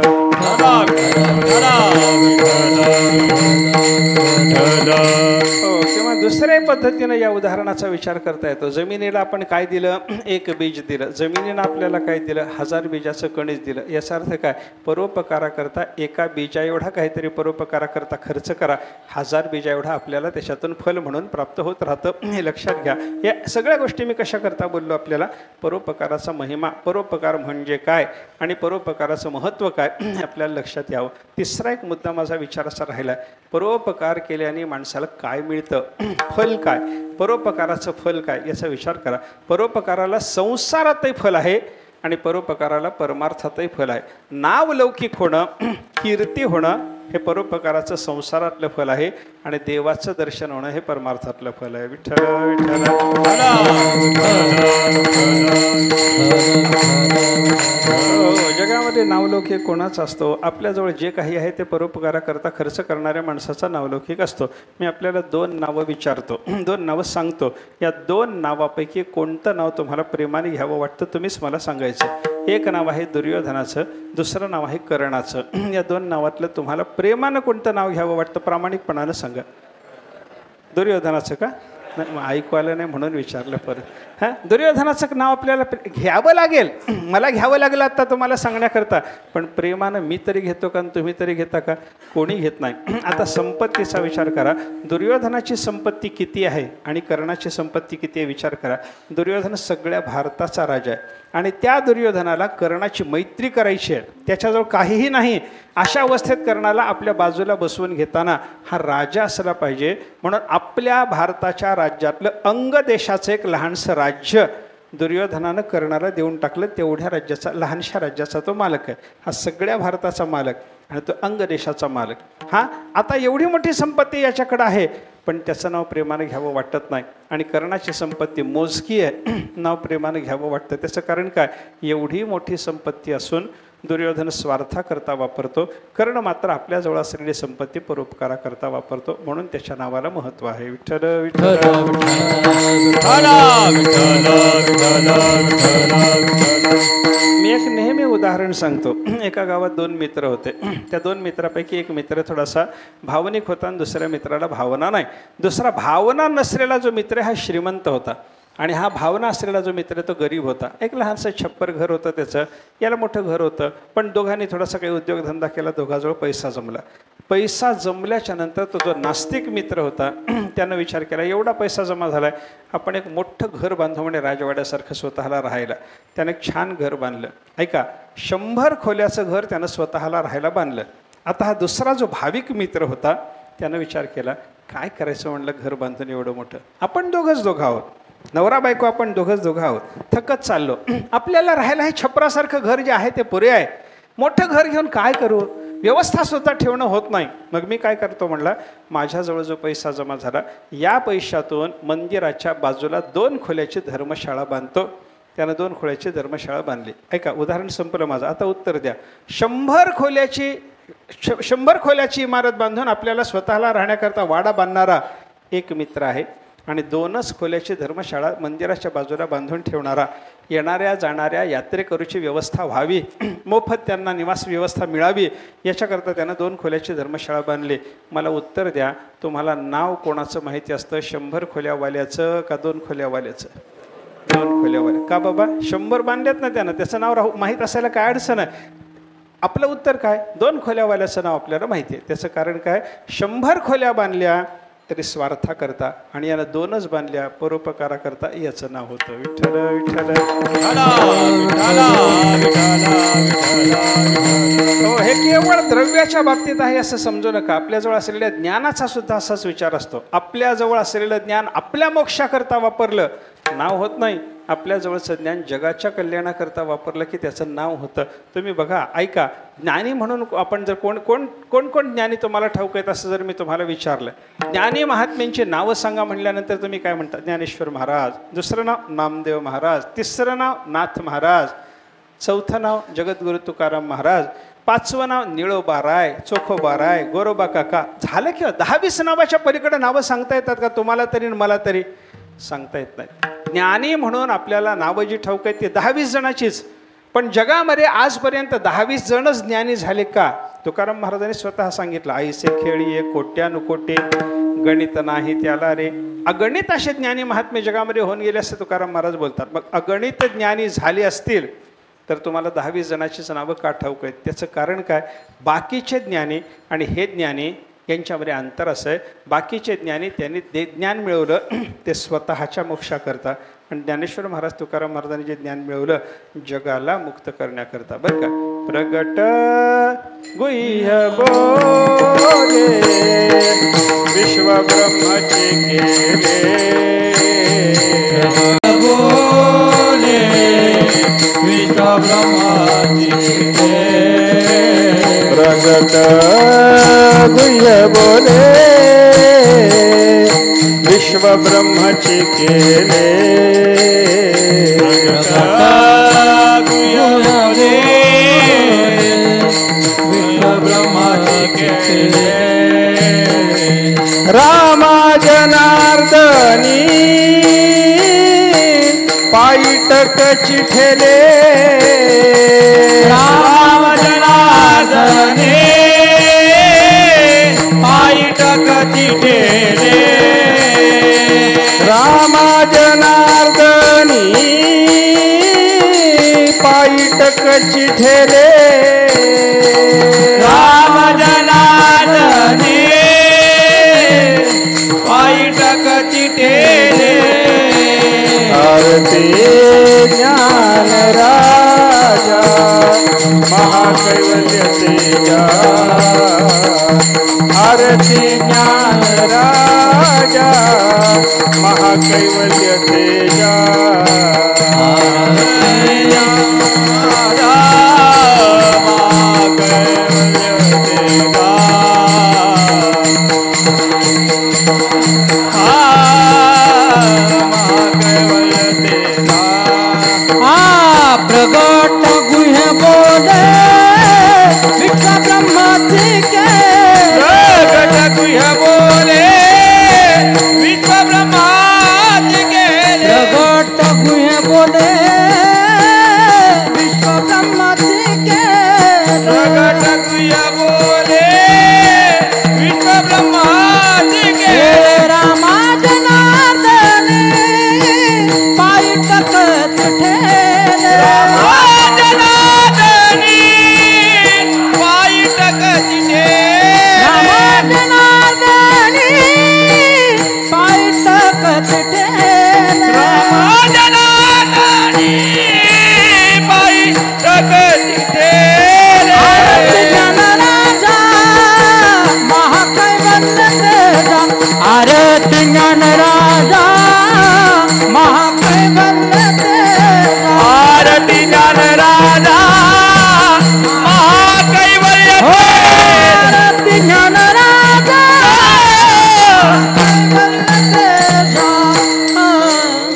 हो, किंवा दुसऱ्या पद्धतीनं या उदाहरणाचा विचार करता येतो. जमिनीला आपण काय दिलं? 1 बीज दिलं. जमिनीनं आपल्याला काय दिलं? 1000 बीजाचं कणीस दिलं. याचा अर्थ काय? परोपकाराकरता एका बीजा एवढा काहीतरी परोपकाराकरता खर्च करा, 1000 बीजा एवढा आपल्याला त्याच्यातून फल म्हणून प्राप्त होत राहतं. हे लक्षात घ्या. या सगळ्या गोष्टी मी कशा करता बोललो? आपल्याला परोपकाराचा महिमा, परोपकार म्हणजे काय आणि परोपकाराचं महत्त्व काय आपल्याला लक्षात यावं. तिसरा एक मुद्दा माझा विचार असा राहिला आहे, परोपकार केल्याने माणसाला काय मिळतं? फल काय? परोपकाराचं फल काय याचा विचार करा. परोपकाराला संसारातही फल आहे आणि परोपकाराला परमार्थातही फल आहे. नाव लौकिक होणं, कीर्ती होणं हे परोपकाराचं संसारातलं फल आहे आणि देवाचं दर्शन होणं हे परमार्थातलं फल आहे. विठ्ठल विठ्ठल. जगामध्ये नावलौकिक कोणाचा असतो? आपल्याजवळ जे काही आहे ते परोपकाराकरता खर्च करणाऱ्या माणसाचा नावलौकिक असतो. मी आपल्याला 2 नावं विचारतो, 2 नावं सांगतो. या 2 नावापैकी कोणतं नाव तुम्हाला प्रेमाने घ्यावं वाटतं तुम्हीच मला सांगायचं. एक नाव आहे दुर्योधनाचं, दुसरं नाव आहे कर्णाचं. या 2 नावातलं तुम्हाला प्रेमानं कोणतं नाव घ्यावं वाटतं? प्रामाणिकपणानं सांगा. दुर्योधनाचं का? नाही, ऐकू आलं नाही म्हणून विचारलं परत. दुर्योधनाचं नाव आपल्याला घ्यावं लागेल, मला घ्यावं लागेल आता तुम्हाला सांगण्याकरता, पण प्रेमानं मी तरी घेतो का तुम्ही तरी घेता का? कोणी घेत नाही. आता संपत्तीचा विचार करा, दुर्योधनाची संपत्ती किती आहे आणि कर्णाची संपत्ती किती आहे विचार करा. दुर्योधन सगळ्या भारताचा राजा आहे आणि त्या दुर्योधनाला कर्णाची मैत्री करायची आहे, त्याच्याजवळ काहीही नाही. अशा अवस्थेत कर्णाला आपल्या बाजूला बसवून घेताना हा राजा असला पाहिजे. म्हणून आपल्या भारताच्या राज्यातलं अंग देशाचं एक लहानसं राज्य दुर्योधनानं कर्णाला देऊन टाकलं. तेवढ्या राज्याचा, लहानशा राज्याचा तो मालक आहे. हा सगळ्या भारताचा मालक आणि तो अंग देशाचा मालक. हा आता एवढी मोठी संपत्ती याच्याकडे आहे, पण त्याचं नाव प्रेमानं घ्यावं वाटत नाही. आणि कर्णाची संपत्ती मोजकी आहे, नाव प्रेमानं घ्यावं वाटतं. त्याचं कारण काय? एवढी मोठी संपत्ती असून दुर्योधन स्वार्थाकरता वापरतो, कर्ण मात्र आपल्याजवळ असलेली संपत्ती परोपकाराकरता वापरतो, म्हणून त्याच्या नावाला महत्त्व आहे. विठ्ठल विठ्ठल मी एक नेहमी उदाहरण सांगतो. एका गावात 2 मित्र होते. त्या 2 मित्रापैकी एक मित्र थोडासा भावनिक होता आणि दुसऱ्या मित्राला भावना नाही. दुसरा भावना नसलेला जो मित्र हा श्रीमंत होता आणि हा भावना असलेला जो मित्र तो गरीब होता. एक लहानसं छप्पर घर होतं त्याचं, याला मोठं घर होतं, पण दोघांनी थोडासा काही उद्योगधंदा केला, दोघांजवळ पैसा जमला. पैसा जमल्याच्या नंतर तो जो नास्तिक मित्र होता त्यानं विचार केला, एवढा पैसा जमा झाला आहे, आपण एक मोठं घर बांधू म्हणे राजवाड्यासारखं स्वतःला राहायला. त्यानं एक छान घर बांधलं. ऐका, 100 खोल्याचं घर त्यानं स्वतःला राहायला बांधलं. आता हा दुसरा जो भाविक मित्र होता त्यानं विचार केला, काय करायचं म्हणलं घर बांधून एवढं मोठं, आपण दोघं आहोत, नवरा बायको आपण दोघं आहोत, थकत चाललो, आपल्याला राहायला हे छपरासारखं घर जे आहे ते पुरे आहे, मोठं घर घेऊन काय करू, व्यवस्था स्वतः ठेवणं होत नाही. मग मी काय करतो म्हणला, माझ्याजवळ जो पैसा जमा झाला या पैशातून मंदिराच्या बाजूला 2 खोल्याची धर्मशाळा बांधतो. त्यानं 2 खोल्याची धर्मशाळा बांधली. ऐका, उदाहरण संपलं माझं. आता उत्तर द्या. 100 खोल्याची इमारत बांधून आपल्याला स्वतःला राहण्याकरता वाडा बांधणारा एक मित्र आहे आणि 2च खोल्याची धर्मशाळा मंदिराच्या बाजूला बांधून ठेवणारा, येणाऱ्या जाणाऱ्या यात्रेकरूची व्यवस्था व्हावी, मोफत त्यांना निवास व्यवस्था मिळावी याच्याकरता त्यानं 2 खोल्याची धर्मशाळा बांधली. मला उत्तर द्या, तुम्हाला नाव कोणाचं माहिती असतं, 100 खोल्यावाल्याचं का 2 खोल्यावाल्याचं? 2 खोल्यावाल्या. का बाबा? 100 बांधल्यात ना त्यानं, त्याचं नाव माहीत असायला काय अडचण आहे? आपलं उत्तर काय? 2 खोल्यावाल्याचं नाव आपल्याला माहिती आहे. त्याचं कारण काय? 100 खोल्या बांधल्या तरी स्वार्थाकरता आणि यानं 2च बांधल्या परोपकाराकरता, याचं नाव होतं विठ्ठल विठ्ठल. हो, हे केवळ द्रव्याच्या बाबतीत आहे असं समजू नका. आपल्याजवळ असलेल्या ज्ञानाचा सुद्धा असाच विचार असतो. आपल्याजवळ असलेलं ज्ञान आपल्या मोक्षाकरता वापरलं नाव होत नाही, आपल्याजवळचं ज्ञान जगाच्या कल्याणाकरता वापरलं की त्याचं नाव होतं. तुम्ही बघा, ऐका, ज्ञानी म्हणून आपण जर कोण ज्ञानी तुम्हाला ठाऊक आहेत असं जर मी तुम्हाला विचारलं, ज्ञानी महात्म्यांची नावं सांगा म्हणल्यानंतर तुम्ही काय म्हणता? ज्ञानेश्वर महाराज, दुसरं नाव नामदेव महाराज, तिसरं नाव नाथ महाराज, चौथं नाव जगद्गुरु तुकाराम महाराज, 5वं नाव निळोबाराय, चोखोबाराय, गोरोबा काका. झालं किंवा 10-20 नावाच्या पलीकडे नावं सांगता येतात का तुम्हाला तरी मला तरी? सांगता येत नाही. ज्ञानी म्हणून आपल्याला नावं जी ठाऊक आहेत ती 10-20 जणांचीच, पण जगामध्ये आजपर्यंत 10-20 जणच ज्ञानी झाले का? तुकाराम महाराजांनी स्वतः सांगितलं, आईसे खेळी कोट्यानुकोटे, गणित नाही त्याला रे. अगणित असे ज्ञानी महात्मे जगामध्ये होऊन गेले असं तुकाराम महाराज बोलतात. मग अगणित ज्ञानी झाले असतील तर तुम्हाला 10-20 जणांचीच नावं का ठाऊक आहेत? त्याचं कारण काय? बाकीचे ज्ञानी आणि हे ज्ञानी यांच्यामध्ये अंतर असं आहे, बाकीचे ज्ञानी त्यांनी ते ज्ञान मिळवलं ते स्वतःच्या मोक्षाकरता, आणि ज्ञानेश्वर महाराज तुकाराम महाराजांनी जे ज्ञान मिळवलं जगाला मुक्त करण्याकरता. बरं का? प्रगट गुह्य बोले विश्व ब्रह्माचे केले, बोले विश्व ब्रह्माचे प्रगट गुह्य बोले विश्व ब्रह्माचे केले, विश्व ब्रह्माचे केले. रामा जनार्दनी पायटक चिठेले, राम जनार्दनी पायटक चिठेले, रामा जनार्दनी टकची ठेले राम जनार्दनी पायी टकची ठेले आरती ज्ञान राजा महाकैवल्य तेजा आरती ज्ञान राजा महाकैवल्य तेजा प्रगट गुह्य बोले विश्व ब्रह्माची के प्रगट गुह्य बोले विश्व ब्रह्माची केले प्रगट गुह्य बोले विश्व ब्रह्माची के प्रगट गुह्य बोले विश्व ब्रह्माची केले रामा जनार्दनी पायी टकच ठेले जनार्दनी पायी टकची रामा ठेले जनार्दनी पायी टकच ठेले जनार्दनी पायी टकची ठेले आरती ज्ञान राजा महाकैवल्य तेजा आरती ज्ञान राजा महाकैवल्य तेजा आरती ज्ञान राजा महाकैवल्य आरती ज्ञान राजा महाकैवल्य तेजा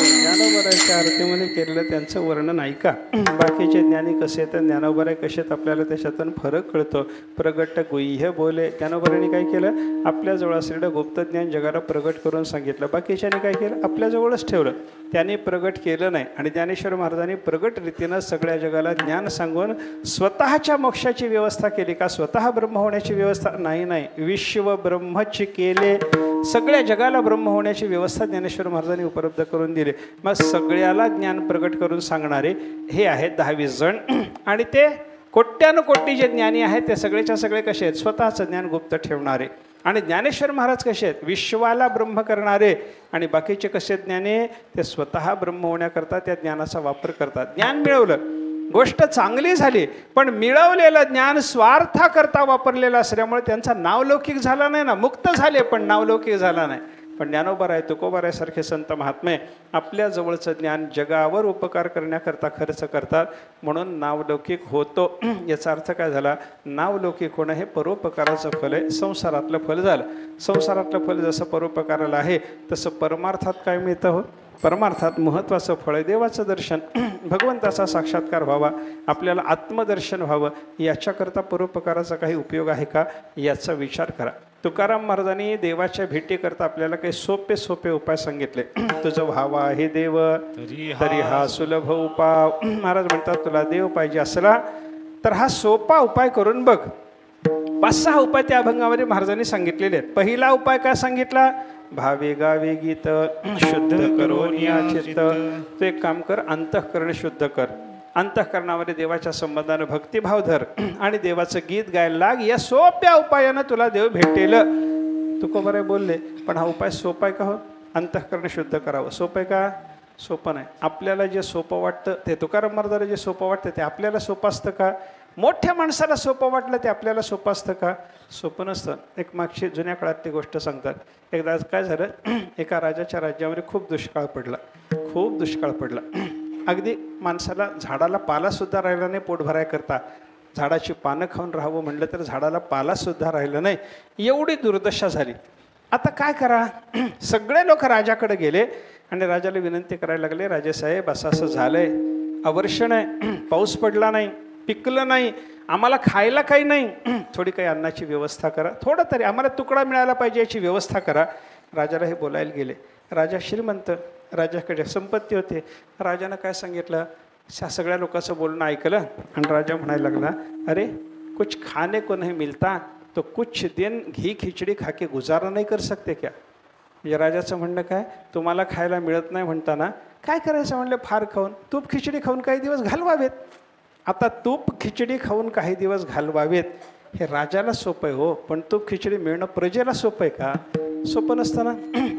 ज्ञानोबराच्या आरतीमध्ये केलेलं त्यांचं वर्णन ऐका. बाकीचे ज्ञानी कसे तर ज्ञानोबराय कसे आपल्याला त्याच्यातून फरक कळतो. प्रगट गुह्य बोले ज्ञानोबरांनी काय केलं आपल्याजवळ असलेलं गुप्त ज्ञान जगाला प्रगट करून सांगितलं. बाकीच्याने काय केलं आपल्याजवळच ठेवलं. त्याने प्रगट केलं नाही आणि ज्ञानेश्वर महाराजांनी प्रगट रीतीनं सगळ्या जगाला ज्ञान सांगून स्वतःच्या मोक्षाची व्यवस्था केली का स्वतः ब्रह्म होण्याची व्यवस्था नाही. विश्व ब्रह्मची केले सगळ्या जगाला ब्रह्म होण्याची व्यवस्था ज्ञानेश्वर महाराजांनी उपलब्ध करून दिली. मग सगळ्याला ज्ञान प्रगट करून सांगणारे हे आहेत 10-20 जण आणि ते कोट्यानुकोटी जे ज्ञानी आहेत ते सगळेच्या सगळे कसे आहेत स्वतःचं ज्ञान गुप्त ठेवणारे. आणि ज्ञानेश्वर महाराज कसे आहेत विश्वाला ब्रह्म करणारे आणि बाकीचे कसे ज्ञानी ते स्वतः ब्रह्म होण्याकरता त्या ज्ञानाचा वापर करतात. ज्ञान मिळवलं गोष्ट चांगली झाली पण मिळवलेलं ज्ञान स्वार्थाकरता वापरलेलं असल्यामुळे त्यांचा नावलौकिक झाला नाही ना. मुक्त झाले पण नावलौकिक झाला नाही. पण ज्ञानोबराय तुकोबाराय सारखे संत महात्मे आपल्या जवळचं ज्ञान जगावर उपकार करण्याकरता खर्च करतात म्हणून नावलौकिक होतो. याचा अर्थ काय झाला नावलौकिक होणं हे परोपकाराचं फल आहे. संसारातलं फल झालं. संसारातलं फल जसं परोपकाराला आहे तसं परमार्थात काय मिळतं हो परमार्थात महत्त्वाचं फळ आहे देवाचं दर्शन. भगवंताचा साक्षात्कार व्हावा आपल्याला आत्मदर्शन व्हावं याच्याकरता परोपकाराचा काही उपयोग आहे का याचा विचार करा. तुकाराम महाराजांनी देवाच्या भेटीकरता आपल्याला काही सोपे उपाय सांगितले. तुझं व्हावा हे देव तरी हा सुलभ उपाय. महाराज म्हणतात तुला देव पाहिजे असला तर हा सोपा उपाय करून बघ. 5-6 उपाय त्या अभंगामध्ये महाराजांनी सांगितलेले आहेत. पहिला उपाय काय सांगितला भावे गावे गीत शुद्ध करून या चित्त. तू एक काम कर अंतःकरण शुद्ध कर. अंतःकरणामध्ये देवाच्या संबंधानं भक्तिभाव धर आणि देवाचं गीत गायला लाग. या सोप्या उपायानं तुला देव भेटेल. तुकोबाराय बोलले पण हा उपाय सोपा आहे का हो अंतःकरण शुद्ध करावं सोपं आहे का सोपं नाही. आपल्याला जे सोपं वाटतं ते तुकाराम महाराजांना जे सोपं वाटतं ते आपल्याला सोपं असतं का मोठ्या माणसाला सोपं वाटलं ते आपल्याला सोपं असतं का सोपं नसतं. एक मागची जुन्या काळातली गोष्ट सांगतात. एकदा काय झालं एका राजाच्या राज्यामध्ये खूप दुष्काळ पडला. अगदी माणसाला झाडाला पालासुद्धा राहिला नाही पोट भराय करता. झाडाची पानं खाऊन राहावं म्हटलं तर झाडाला पालासुद्धा राहिलं नाही. एवढी दुर्दशा झाली. आता काय करा सगळे लोक राजाकडे गेले आणि राजाला विनंती करायला लागले राजेसाहेब असं झालंय अवर्षण आहे पाऊस पडला नाही पिकलं नाही आम्हाला खायला काही नाही थोडी काही अन्नाची व्यवस्था करा थोडं तरी आम्हाला तुकडा मिळाला पाहिजे याची व्यवस्था करा. राजाला हे बोलायला गेले. राजा श्रीमंत राजाकडे संपत्ती होते. राजानं काय सांगितलं सगळ्या लोकांचं बोलणं ऐकलं आणि राजा म्हणायला लागला अरे कुछ खाने को नहीं मिलता तो कुछ दिन घी खिचडी खाके गुजारा नाही कर सकते क्या. म्हणजे राजाचं म्हणणं काय तुम्हाला खायला मिळत नाही म्हणताना काय करायचं म्हणलं फार खाऊन तूप खिचडी खाऊन काही दिवस घालवावेत. आता तूप खिचडी खाऊन काही दिवस घालवावेत हे राजाला सोपं आहे हो, पण तूप खिचडी मिळणं प्रजेला सोपं आहे का? सोपं नसतं ना.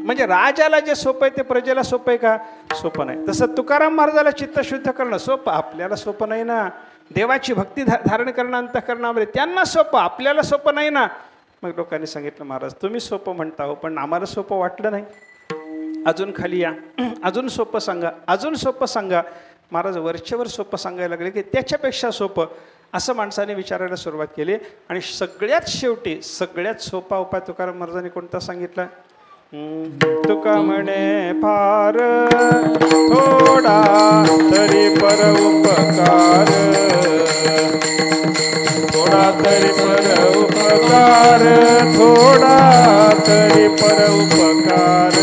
म्हणजे राजाला जे सोपं आहे ते प्रजेला सोपं आहे का? सोपं नाही. तसं तुकाराम महाराजाला चित्तशुद्ध करणं सोपं, आपल्याला सोपं नाही ना. देवाची भक्ती धारण करणं अंतःकरणामध्ये त्यांना सोपं, आपल्याला सोपं नाही ना. मग लोकांनी सांगितलं, महाराज तुम्ही सोपं म्हणता हो, पण आम्हाला सोपं वाटलं नाही. अजून खाली या, अजून सोपं सांगा, अजून सोपं सांगा. महाराज वरचेवर सोपं सांगायला लागले की त्याच्यापेक्षा सोपं, असं माणसाने विचारायला सुरुवात केली. आणि सगळ्यात शेवटी सगळ्यात सोपा उपाय तुकाराम महाराजांनी कोणता सांगितला? तुका म्हणे फार थोडा तरी पर उपकार, थोडा तरी पर उपकार, थोडा तरी पर उपकार.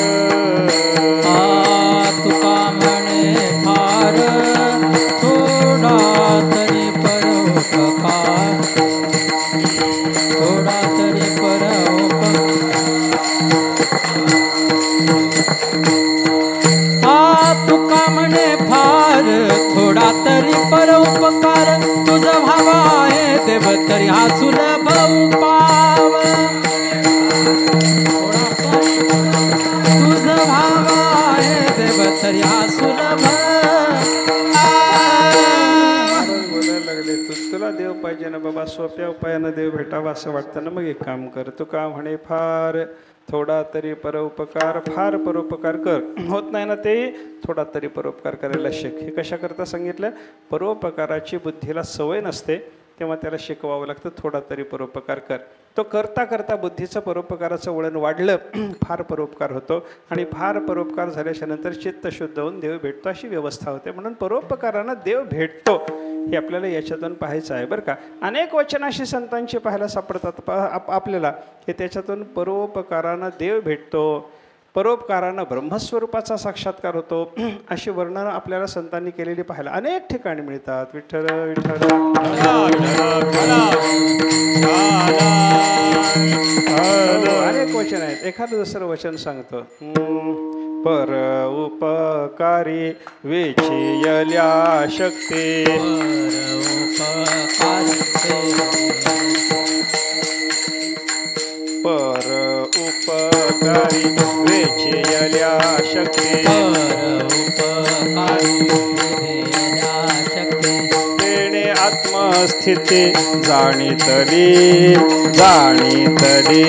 तुका म्हणे फार थोडा तरी परोपकार, थोडा तरी परोपकार. तुका म्हणे फार थोडा तरी परोपकार, तुझं भाव आहे देव तरी हा सुलभ उपाव. तुझं भाव आहे देव तरी हा सुलभ. बोलायला लागले, तुला देव पाहिजे ना बाबा, सोप्या उपायानं देव भेटावा असं वाटतं ना. मग एक काम कर, तू का म्हणे फार थोडा तरी परोपकार, फार परोपकार कर. होत नाही ना ते, थोडा तरी परोपकार करायला शिक. हे कशा करता सांगितलं? परोपकाराची बुद्धीला सवय नसते तेव्हा त्याला शिकवावं लागतं. थोडा तरी परोपकार कर. तो करता करता बुद्धीचं परोपकाराचं वळण वाढलं, फार परोपकार होतो. आणि फार परोपकार झाल्याच्या नंतर चित्त शुद्ध होऊन देव भेटतो, अशी व्यवस्था होते. म्हणून परोपकारानं देव भेटतो हे आपल्याला याच्यातून पाहायचं आहे बरं का. अनेक वचनाशी संतांची पाहायला सापडतात आपल्याला की त्याच्यातून परोपकारानं देव भेटतो, परोपकारानं ब्रह्मस्वरूपाचा साक्षात्कार होतो, अशी वर्णनं आपल्याला संतांनी केलेली पाहायला अनेक ठिकाणी मिळतात. विठ्ठल विठ्ठल अनेक वचन आहेत. एखादं दुसरं वचन सांगतो, पर उपकारी वेचियल्या शक्ती, पर उपकारी वेचियल्या शक्ती, तेणे आत्मस्थिती जाणीतली, जाणीतली,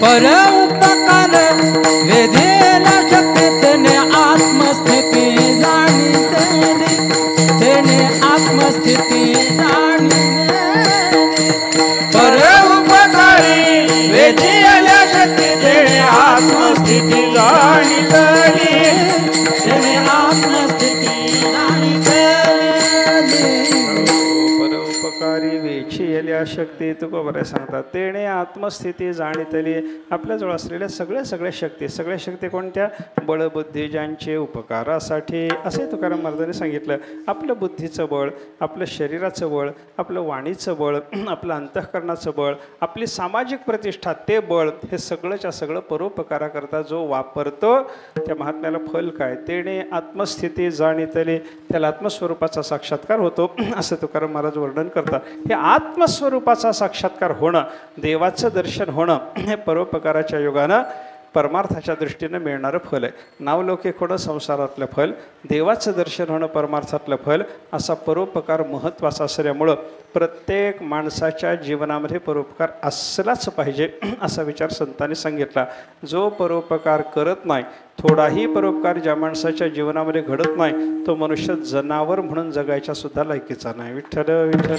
पर उपकार वेधेला शक्ती, तेने आत्मस्थिती जाणीतेने, तेने आत्मस्थिती जाणीतेने. पर उपकारी वेधेला शक्ती, तेने आत्मस्थिती जाणीतेने, तेने आत्मस्थिती जाणीतेने. परोपकारी वेचियल्या शक्ती, तुका बरं सांगतात, तेणे आत्मस्थिती जाणीतली. आपल्याजवळ असलेल्या सगळ्या शक्ती कोणत्या? बळबुद्धी ज्यांचे उपकारासाठी, असे तुकाराम महाराजांनी सांगितलं. आपलं बुद्धीचं बळ, आपलं शरीराचं बळ, आपलं वाणीचं बळ, आपलं अंतःकरणाचं बळ, आपली सामाजिक प्रतिष्ठा, ते बळ, हे सगळंच्या सगळं परोपकाराकरता जो वापरतो त्या महात्म्याला फल काय? तेणे आत्मस्थिती जाणीतली, त्याला आत्मस्वरूपाचा साक्षात्कार होतो, असं तुकाराम महाराज वर्णन करतात. हे आत्मस्वरूपाचा साक्षात्कार होणं, देवाचं दर्शन होणं, हे परोपकाराच्या योगानं परमार्थाच्या दृष्टीनं मिळणारं फल आहे. नावलौकिक होणं संसारातलं फल, देवाचं दर्शन होणं परमार्थातलं फल, असा परोपकार महत्त्वाचा असल्यामुळं प्रत्येक माणसाच्या जीवनामध्ये परोपकार असलाच पाहिजे, असा विचार संतांनी सांगितला. जो परोपकार करत नाही, थोडाही परोपकार ज्या माणसाच्या जीवनामध्ये घडत नाही, तो मनुष्य जनावर म्हणून जगायच्या सुद्धा लायकीचा नाही. विठ्ठल विठ्ठल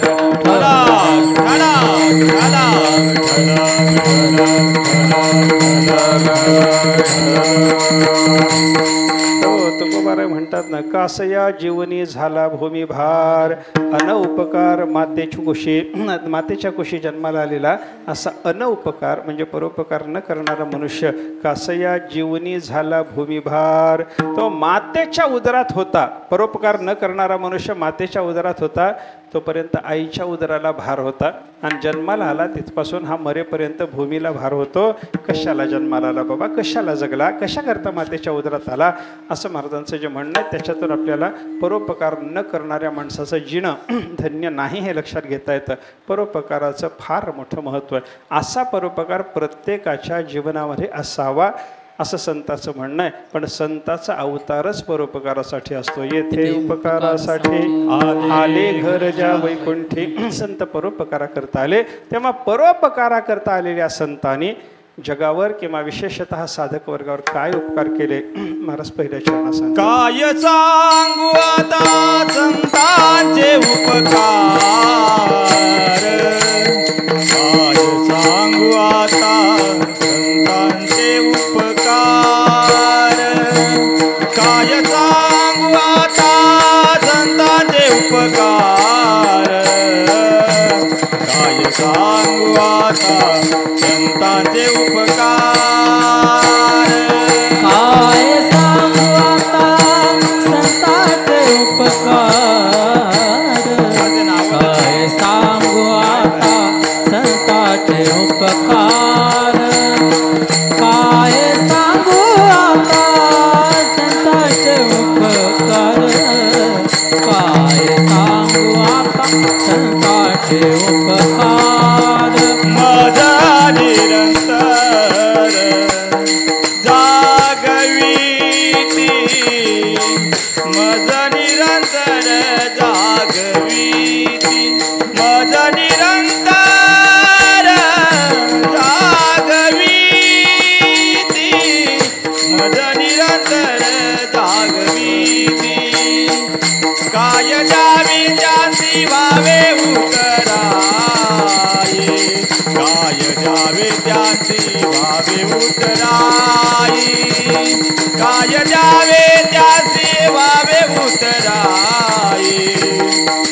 तुकोबाराय म्हणतात ना, कासया जीवनी झाला भूमी भार, अनउपकार मातेची कुशी, मातेच्या कुशी जन्माला आलेला असा अनउपकार म्हणजे परोपकार न करणारा मनुष्य, कासया जीवनी झाला भूमिभार, तो मातेच्या उदरात होता. परोपकार न करणारा मनुष्य मातेच्या उदरात होता, तोपर्यंत आईच्या उदराला भार होता आणि जन्माला आला तिथपासून हा मरेपर्यंत भूमीला भार होतो. कशाला जन्माला आला बाबा, कशाला जगला, कशा करता मातेच्या उदरात आला, असं महाराजांचं जे म्हणणं आहे. त्याच्यातून आपल्याला परोपकार न करणाऱ्या माणसाचं जीणं धन्य नाही हे लक्षात घेता येतं. परोपकाराचं फार मोठं महत्त्व आहे. असा परोपकार प्रत्येकाच्या जीवनामध्ये असावा असं संताचं म्हणणं आहे. पण संताचा अवतारच परोपकारासाठी असतो. येथे उपकारासाठी आले घर ज्या वैकुंठी. संत परोपकारा करता आले. तेव्हा परोपकारा करता आलेल्या संतांनी जगावर किंवा विशेषतः साधक वर्गावर काय उपकार केले महाराज पहिल्या चरणात सांगतात. काय सांगू आता संतांचे उपकार, काय सांगू आता संतांचे उपकार, काय सांगू आता संतांचे उपकार, काय सांगू आता संतांचे उपकार. काय सांगू आता संतांचे उपकार, काय सांगू आता संतांचे उपकार, काय सांगू आता संतांचे उपकार, काय सांगू आता संतांचे उपकार. माझा निरंतर जागविती, माझा निरंतर जागविती, माझा निरंतर जागविती, माझा निरंतर जागविती. काय द्यावे ज्यासी भावे उतराई, काय द्यावे त्याची भावे उतराई, काय द्यावे त्याची भावे उतराई,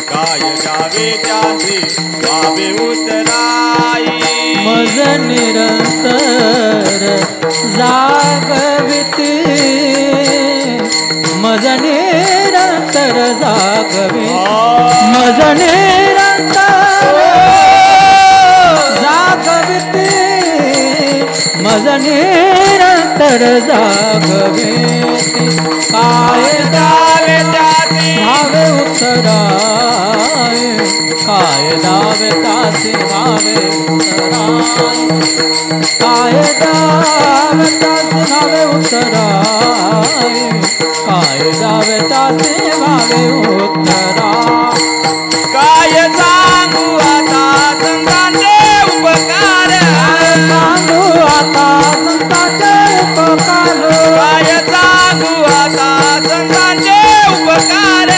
काय द्यावे त्याची भावे उतराई. मज निरंतर जागविती, मज निरंतर जागविती, मज निरंतर जागविती, मज निरंतर जागविती. काय द्यावे त्याची भावे उतराय, काय दावे तासे भावे उतराय, काय दावे तासे भावे उतराय, काय दावे तासे भावे उतराय. काय सांगू आता संतांचे उपकार, सांगू आता संतांचे उपकार, काय सांगू आता संतांचे उपकार,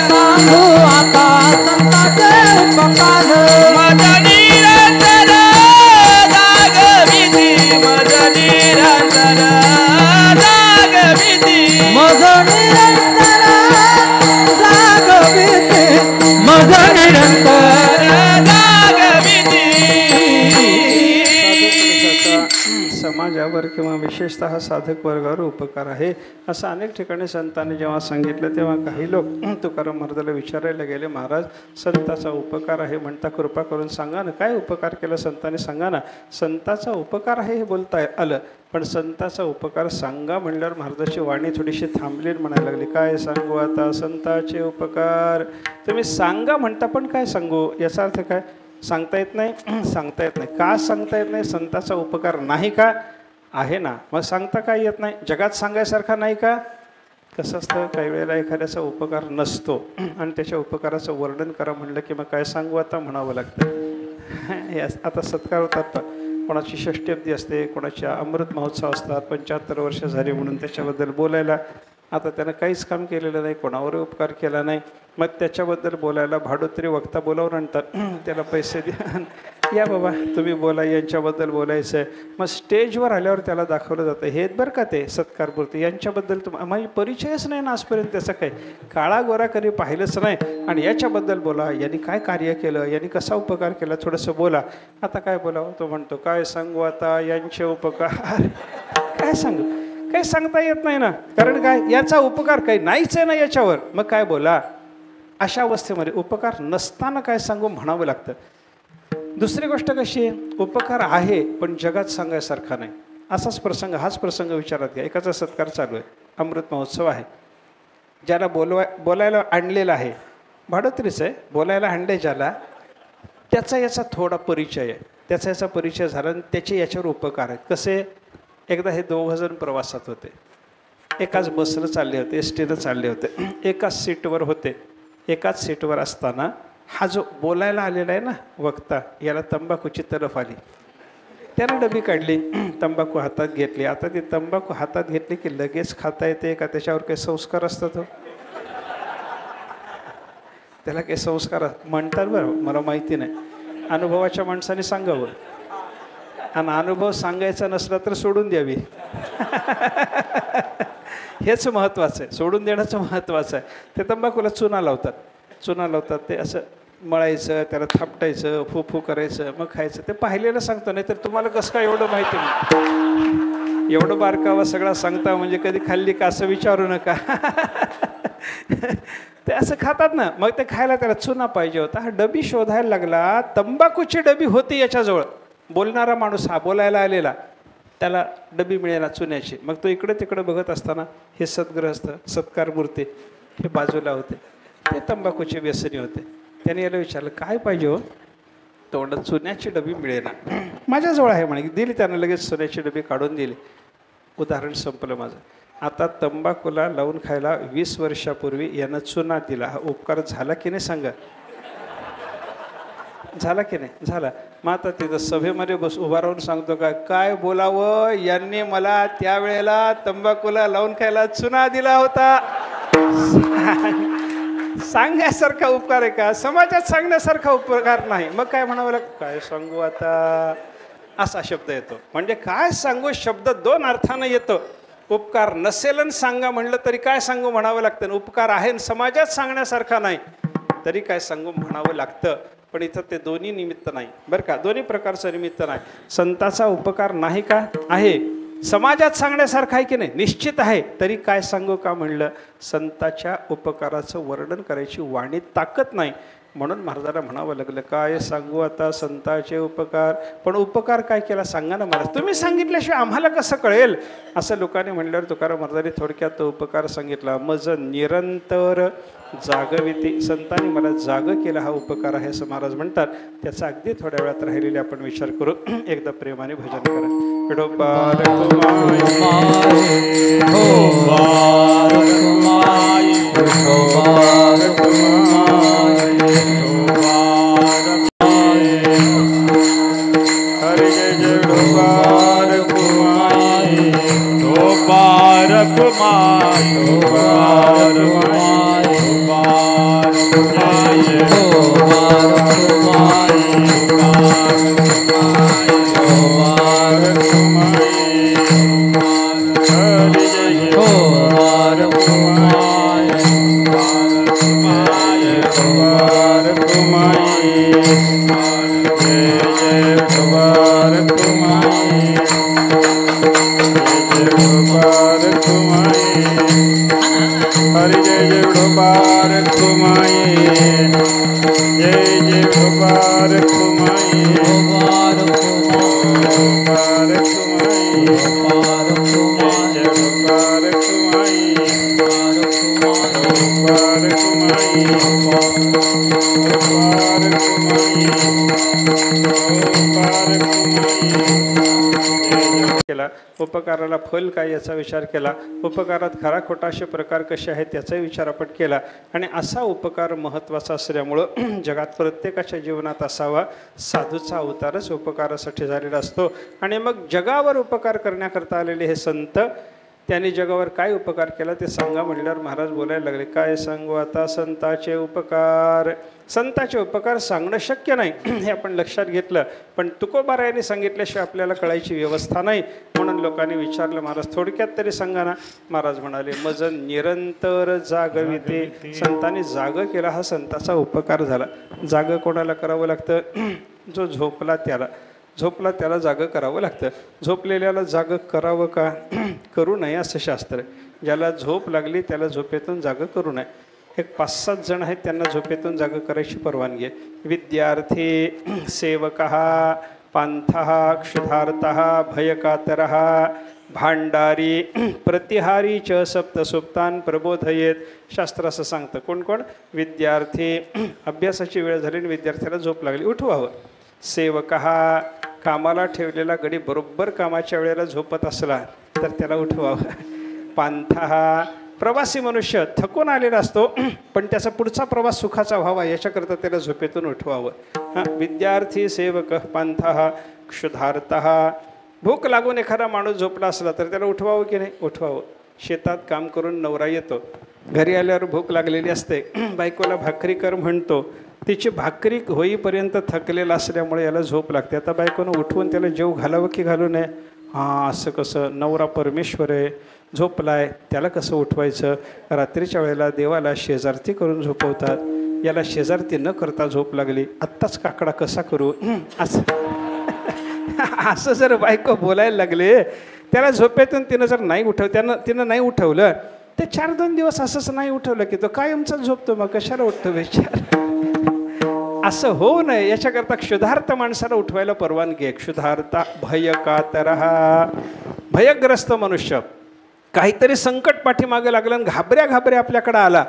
सांगू आता संतांचे उपकार. माझा निरंतर जागविती, माझा निरंतर जागविती, मज निरंतर जागविती, मज निरंतर जागविती. समाजावर किंवा विशेषतः साधक वर्गावर उपकार आहे असं अनेक ठिकाणी संतांनी जेव्हा सांगितलं तेव्हा काही लोक तुकाराम महाराजाला विचारायला गेले, महाराज संताचा उपकार आहे म्हणता, कृपा करून सांगा ना काय उपकार केला संतांनी, सांगा ना. संताचा उपकार आहे हे बोलता आलं, पण संताचा उपकार सांगा म्हणल्यावर महाराजाची वाणी थोडीशी थांबली म्हणायला लागली. काय सांगू आता संताचे उपकार, तुम्ही सांगा म्हणता पण काय सांगू, याचा अर्थ काय, सांगता येत नाही, सांगता येत नाही. का सांगता येत नाही, संताचा उपकार नाही का, आहे ना, मग सांगता काय येत नाही, जगात सांगायसारखा नाही का. कसं असतं काही वेळेला एखाद्याचा उपकार नसतो आणि त्याच्या उपकाराचं वर्णन करा म्हणलं की मग काय सांगू आता म्हणावं लागतं. हे आता सत्कार होतात, कोणाची षष्ठी असते, कोणाच्या अमृत महोत्सव असतात, 75 वर्ष झाली म्हणून त्याच्याबद्दल बोलायला. आता त्यानं काहीच काम केलेलं नाही, कोणावर उपकार केला नाही, मग त्याच्याबद्दल बोलायला भाडोत्री वक्ता बोलावून आणतात, त्याला पैसे द्या, या बाबा तुम्ही बोला, यांच्याबद्दल बोलायचं आहे. मग स्टेजवर आल्यावर त्याला दाखवलं जातं, हे बरं का ते सत्कारपूर्ती, यांच्याबद्दल माझी परिचयच नाही ना आजपर्यंत, त्याचं काय काळा गोरा कधी पाहिलंच नाही, आणि याच्याबद्दल बोला, यांनी काय कार्य केलं, यांनी कसा उपकार केला, थोडंसं बोला. आता काय बोलावं, तो म्हणतो काय सांगू आता यांचे उपकार, काय सांगू, काही सांगता येत नाही ना, कारण काय याचा उपकार काही नाहीच आहे ना याच्यावर, मग काय बोला. अशा अवस्थेमध्ये उपकार नसताना काय सांगू म्हणावं लागतं. दुसरी गोष्ट कशी आहे, उपकार आहे पण जगात सांगायसारखा नाही. हाच प्रसंग विचारात घ्या. एकाचा सत्कार चालू आहे, अमृत महोत्सव आहे. ज्याला बोलायला आणलेला आहे, भाडोत्रीच आहे, बोलायला आणले ज्याला, त्याचा याचा थोडा परिचय आहे. त्याचा याचा परिचय झाला आणि त्याचे याच्यावर उपकार आहेत. कसे, एकदा हे 2 जण प्रवासात होते. एकाच बसनं चालले होते, एस टीनं चालले होते. एकाच सीटवर होते. एकाच सीटवर असताना हा जो बोलायला आलेला आहे ना वक्ता, याला तंबाखूची तलफ आली. त्यानं डबी काढली, तंबाखू हातात घेतली. आता ती तंबाखू हातात घेतली की लगेच खाता येते का त्याच्यावर काही संस्कार असतात? हो, त्याला काही संस्कार म्हणतात बरं, मला माहिती नाही. अनुभवाच्या माणसाने सांगावं, आणि अनुभव सांगायचा नसला तर सोडून द्यावी. हेच महत्त्वाचं आहे, सोडून देण्याचं महत्त्वाचं आहे. ते तंबाखूला चुना लावतात. ते असं मळायचं, त्याला थापटायचं, फू करायचं, मग खायचं. ते पाहिलेलं सांगतो, नाही तर तुम्हाला कसं काय एवढं माहिती नाही. एवढं बारकावा सगळा सांगता म्हणजे कधी खाल्ली का असं विचारू नका. ते असं खातात ना, मग ते खायला त्याला चुना पाहिजे होता. हा डबी शोधायला लागला, तंबाखूची डबी होती याच्याजवळ. बोलणारा माणूस, हा बोलायला आलेला, त्याला डबी मिळेना चुन्याची. मग तो इकडे तिकडे बघत असताना हे सद्ग्रहस्थ, सत्कार मूर्ती हे बाजूला होते. ते तंबाखूचे व्यसनी होते. त्याने याला विचारलं, काय पाहिजे हो? तोंडात चुन्याची डबी मिळेना. माझ्याजवळ आहे म्हणे. दिली त्यानं, लगेच चुन्याची डबी काढून दिली. उदाहरण संपलं माझं. आता तंबाखूला लावून खायला 20 वर्षापूर्वी यानं चुना दिला. हा उपकार झाला की नाही सांगा? झाला की नाही? झाला. मग आता तिथं सभेमध्ये उभा राहून सांगतो काय बोलावं, यांनी मला त्यावेळेला तंबाखूला लावून खायला चुना दिला होता. सांगण्यासारखा उपकार आहे का? समाजात सांगण्यासारखा उपकार नाही. मग काय म्हणावं लागतं, काय सांगू आता, असा शब्द येतो. म्हणजे काय सांगू शब्द 2 अर्थानं येतो. उपकार नसेल सांगा म्हणलं तरी काय सांगू म्हणावं लागतं. उपकार आहे समाजात सांगण्यासारखा नाही तरी काय सांगू म्हणावं लागतं. पण इथं ते दोन्ही निमित्त नाही बरं का, दोन्ही प्रकारचं निमित्त नाही. संताचा उपकार नाही का? आहे. समाजात सांगण्यासारखं आहे की नाही? निश्चित आहे. तरी काय सांगू का म्हणलं, संताच्या उपकाराचं वर्णन करायची वाणी ताकद नाही. म्हणून महाराजांना म्हणावं लागलं, काय सांगू आता संताचे उपकार. पण उपकार काय केला सांगा ना महाराज, तुम्ही सांगितल्याशिवाय आम्हाला कसं कळेल? असं लोकांनी म्हणल्यावर तुकाराम महाराजांनी थोडक्यात तो उपकार सांगितला. मज निरंतर जागविती, संतांनी मला जाग केला हा उपकार आहे असं महाराज म्हणतात. त्याचा अगदी थोड्या वेळात राहिलेले आपण विचार करू. एकदा प्रेमाने भजन करा. विठोबार हरे जय जय विठोबार कुमाई, विठोबार कुमाई, विठोबार कुमाई, विठोबार कुमाई, विठोबार कुमाई, विठोबार कुमाई, हरे जय जय विठोबार कुमाई, विठोबार कुमाई, जय जय विठोबार कुमाई, जय जय विठोबार कुमाई, हरे जय जय विठोबार कुमाई, जय जय विठोबार कुमाई, विठोबार कुमाई, विठोबार कुमाई, जय जय विठोबार कुमाई, विठोबार कुमाई, विठोबार कुमाई केला. उपकाराला फल काय याचा विचार केला. उपकारात खरा खोटा असे प्रकार कसे आहेत त्याचाही विचार आपण केला. आणि असा उपकार महत्त्वाचा असल्यामुळं जगात प्रत्येकाच्या जीवनात असावा. साधूचा अवतारच उपकारासाठी झालेला असतो. आणि मग जगावर उपकार करण्याकरता आलेले हे संत, त्यांनी जगावर काय उपकार केला ते सांगा म्हणल्यावर महाराज बोलायला लागले, काय सांगू आता संताचे उपकार. संताचे उपकार सांगणं शक्य नाही हे आपण लक्षात घेतलं. पण तुकोबारायांनी सांगितल्याशिवाय आपल्याला कळायची व्यवस्था नाही. म्हणून लोकांनी विचारलं, महाराज थोडक्यात तरी सांगा ना. महाराज म्हणाले, मज निरंतर जागविते, संतांनी जाग केला हा संताचा उपकार झाला. जाग कोणाला करावं लागतं? जो झोपला त्याला जाग करावं लागतं. झोपलेल्याला जाग करावं का? करू नये असं शास्त्र आहे. ज्याला झोप लागली त्याला झोपेतून जाग करू नये. एक 5-7 जण आहेत, त्यांना झोपेतून जागा करायची परवानगी आहे. विद्यार्थी सेवकः पांथः क्षुधार्तः भयकातरः भांडारी प्रतिहारी च सप्तसुप्तान प्रबोधयेत. शास्त्र असं सांगतं. कोण कोण? विद्यार्थी, अभ्यासाची वेळ झाली आणि विद्यार्थ्याला झोप लागली, उठवावं. सेवकः, कामाला ठेवलेला गडी बरोबर कामाच्या वेळेला झोपत असला तर त्याला उठवावं. पांथः, प्रवासी मनुष्य थकून आलेला असतो पण त्याचा पुढचा प्रवास सुखाचा व्हावा याच्याकरता त्याला झोपेतून उठवावं. विद्यार्थी सेवक पांथः क्षुधार्तः, भूक लागून एखादा माणूस झोपला असला तर त्याला उठवावं की नाही? उठवावं. शेतात काम करून नवरा येतो, घरी आल्यावर भूक लागलेली असते, बायकोला भाकरी कर म्हणतो, तिची भाकरी होईपर्यंत थकलेला असल्यामुळे याला झोप लागते. आता बायकोनं उठवून त्याला जेव घालावं की घालू नये? हां, असं कसं? नवरा परमेश्वर आहे, झोपलाय, त्याला कसं उठवायचं? रात्रीच्या वेळेला देवाला शेजारती करून झोपवतात, याला शेजारती न करता झोप लागली, आत्ताच काकडा कसा करू? असं जर बायको बोलायला लागले, त्याला झोपेतून तिनं नाही उठवलं ते 4-2 दिवस असंच नाही उठवलं की तो कायमचा झोपतो, मग कशाला उठतो विचार? असं होऊ नये याच्याकरता क्षुधार्त माणसाला उठवायला परवानगी आहे. क्षुधार्ता भयकातरः, भयग्रस्त मनुष्य, काहीतरी संकट पाठीमागे लागलं आणि घाबऱ्या आपल्याकडे आला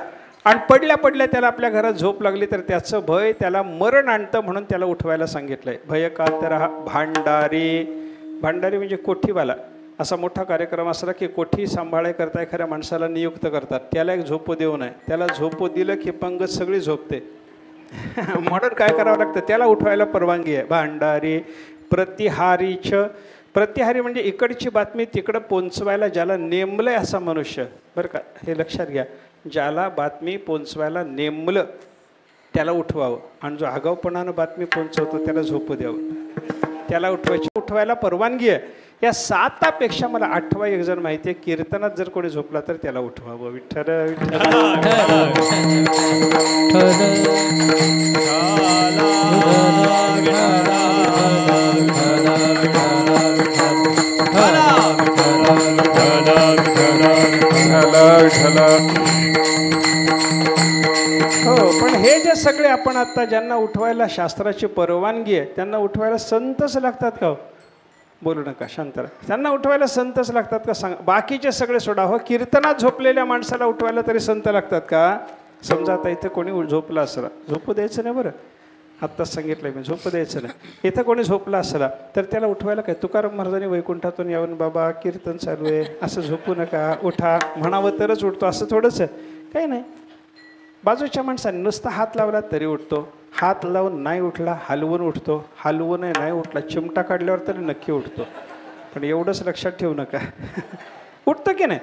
आणि पडल्या त्याला आपल्या घरात झोप लागली तर त्याचं भय त्याला मरण आणतं, म्हणून त्याला उठवायला सांगितलंय. भयकातरः भांडारी, भांडारी म्हणजे कोठीवाला. असा मोठा कार्यक्रम असला की कोठी सांभाळायकरता एखाद्या माणसाला नियुक्त करतात, त्याला एक झोपू देऊ नये. त्याला झोपू दिलं की पंगत सगळी झोपते म्हणून काय करावं लागतं? त्याला उठवायला परवानगी आहे. भांडारी प्रतिहारीच, प्रतिहारी म्हणजे इकडची बातमी तिकडं पोचवायला ज्याला नेमलंय असा मनुष्य, बरं का, हे लक्षात घ्या. ज्याला बातमी पोचवायला नेमलं त्याला उठवावं आणि जो आगाऊपणानं बातमी पोचवतो त्याला झोपू द्यावं. त्याला उठवायला परवानगी आहे. या 7पेक्षा मला 8वा एक जण माहिती आहे, कीर्तनात जर कोणी झोपला तर त्याला उठवावं. विठ्ठल हो, पण हे जे सगळे आपण आता ज्यांना उठवायला शास्त्राची परवानगी आहे त्यांना उठवायला संतच लागतात का? बोलू नका, शांत राहा. त्यांना उठवायला संतच लागतात का? सांगा. बाकीचे सगळे सोडा. हो, कीर्तनात झोपलेल्या माणसाला उठवायला तरी संत लागतात का? समजा आता इथं कोणी झोपला असला, झोपू द्यायचं नाही, बरं, आत्ताच सांगितलं मी, झोपू द्यायचं नाही. इथं कोणी झोपला असला तर त्याला उठवायला काय? तुकाराम महाराजांनी वैकुंठातून यावून बाबा कीर्तन चालू आहे, असं झोपू नका, उठा म्हणावं तरच उठतो, असं थोडंसं काही नाही. बाजूच्या माणसाने नुसता हात लावला तरी उठतो, हात लावून नाही उठला हलवून उठतो, हलवून नाही उठला चिमटा काढल्यावर तरी नक्की उठतो. पण एवढंच लक्षात ठेवू नका उठतो की नाही.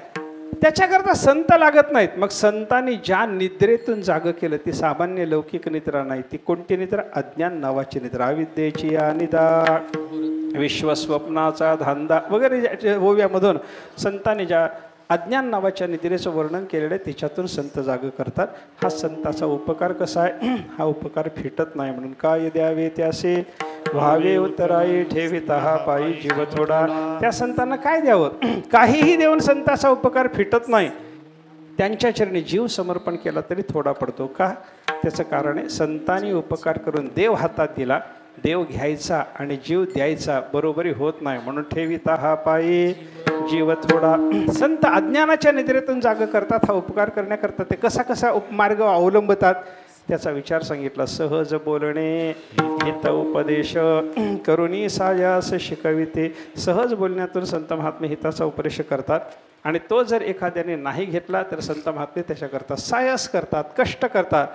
त्याच्याकरता संत लागत नाहीत. मग संतांनी ज्या निद्रेतून जागं केलं ती सामान्य लौकिक निद्रा नाही. ती कोणती निद्रा? अज्ञान नावाची निद्रा. अविद्येची अनिदा, विश्वस्वप्नाचा धांदा वगैरे ओव्यामधून संतांनी ज्या अज्ञान नावाच्या निद्रेचं वर्णन केलेलं आहे त्याच्यातून संत जाग करतात. हा संताचा उपकार कसा आहे? हा उपकार फिटत नाही. म्हणून काय द्यावे त्यासे व्हावे उतराई ठेविता पायी जीव थोडा. त्या संतांना काय द्यावं? काहीही देऊन संताचा उपकार फिटत नाही. त्यांच्या चरणी जीव समर्पण केला तरी थोडा पडतो. का? त्याचं कारण आहे संतांनी उपकार करून देव हातात दिला, देव घ्यायचा आणि जीव द्यायचा बरोबरी होत नाही. म्हणून ठेविता हा पायी जीव थोडा. संत अज्ञानाच्या निद्रेतून जाग करतात. हा उपकार करण्याकरता ते कसा कसा मार्ग अवलंबतात त्याचा विचार सांगितला. सहज बोलणे हित उपदेश करुणी सायास शिकविते. सहज बोलण्यातून संत महात्मे हिताचा उपदेश करतात आणि तो जर एखाद्याने नाही घेतला तर संत महात्मे त्याच्याकरता सायास करतात, कष्ट करतात,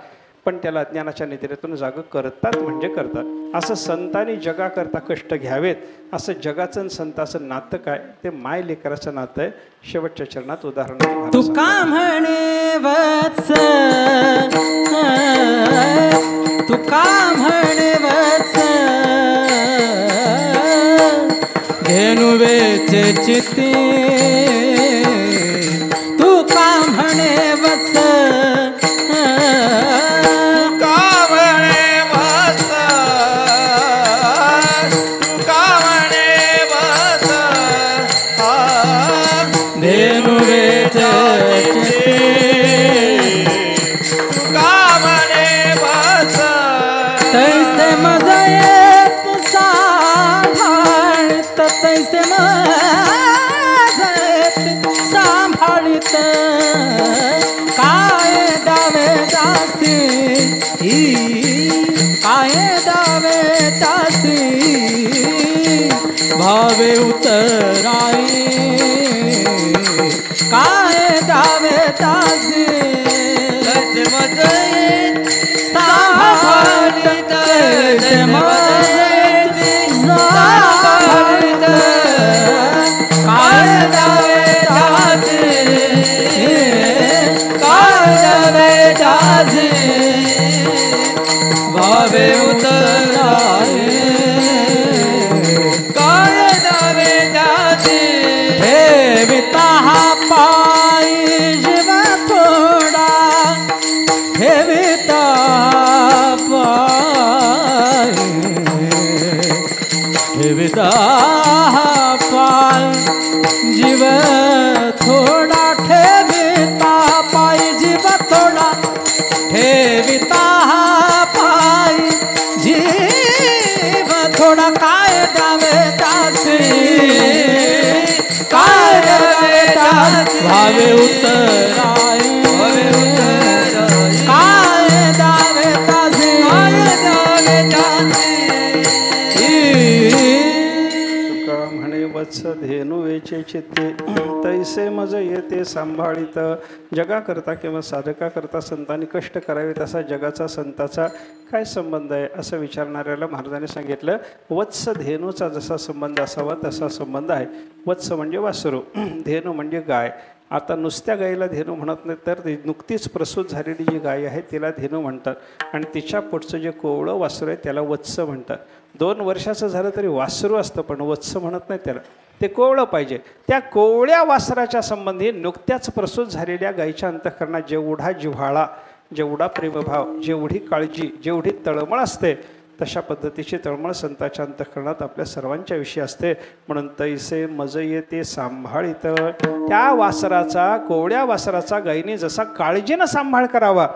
पण त्याला ज्ञानाच्या निद्रेतून जाग करतात म्हणजे करतात. असं संतांनी जगाकरता कष्ट घ्यावेत. असं जगाचं आणि संताचं नातं काय? ते माय लेकराचं नातं आहे. शेवटच्या चरणात उदाहरण तुका म्हणे वत्स, तुका म्हणे वत्स, घेणू वेचे चित्ती, तुका म्हणे वत्स, काय दावे तासी भावे उतराई काय दावे तासी सांभाळित काय दावे तासी जाजे भावे उतराए काय दावे जाजे ठेविता हा पायी जीव थोडा ठेविता पायी ठेविता हा पाय जीव थोडा ठेविता पायी जीव थोडा ठेविता हा पायी जीव थोडा काय द्यावे त्याचे काय द्यावे त्याचे भावे उतराय काय द्यावे त्याचे तुका म्हणे वत्स धेनू वेचे चित्ते तैसे मज येते सांभाळित. जगा करता किंवा साधका करता संतांनी कष्ट करावे तसा जगाचा संताचा काय संबंध आहे असं विचारणाऱ्याला महाराजांनी सांगितलं वत्स धेनूचा जसा संबंध असावा तसा संबंध आहे. वत्स म्हणजे वासरू, धेनू म्हणजे गाय. आता नुसत्या गायीला धेनू म्हणत नाही तर नुकतीच प्रसूत झालेली जी गाय आहे तिला धेनू म्हणतात आणि तिच्या पोटचं जे कोवळं वासरू आहे त्याला वत्स म्हणतात. 2 वर्षाचं झालं तरी वासरू असतं पण वत्स म्हणत नाही त्याला, ते कोवळं पाहिजे. त्या कोवळ्या वासराच्या संबंधी नुकत्याच प्रसूत झालेल्या गायीच्या अंतःकरणात जेवढा जिव्हाळा, जेवढा प्रेमभाव, जेवढी काळजी, जेवढी तळमळ असते तशा पद्धतीची तळमळ संतांच्या अंतःकरणात आपल्या सर्वांच्या विषयी असते. म्हणून तैसे मज येते सांभाळित. त्या वासराचा, कोवळ्या वासराचा गायीने जसा काळजीनं सांभाळ करावा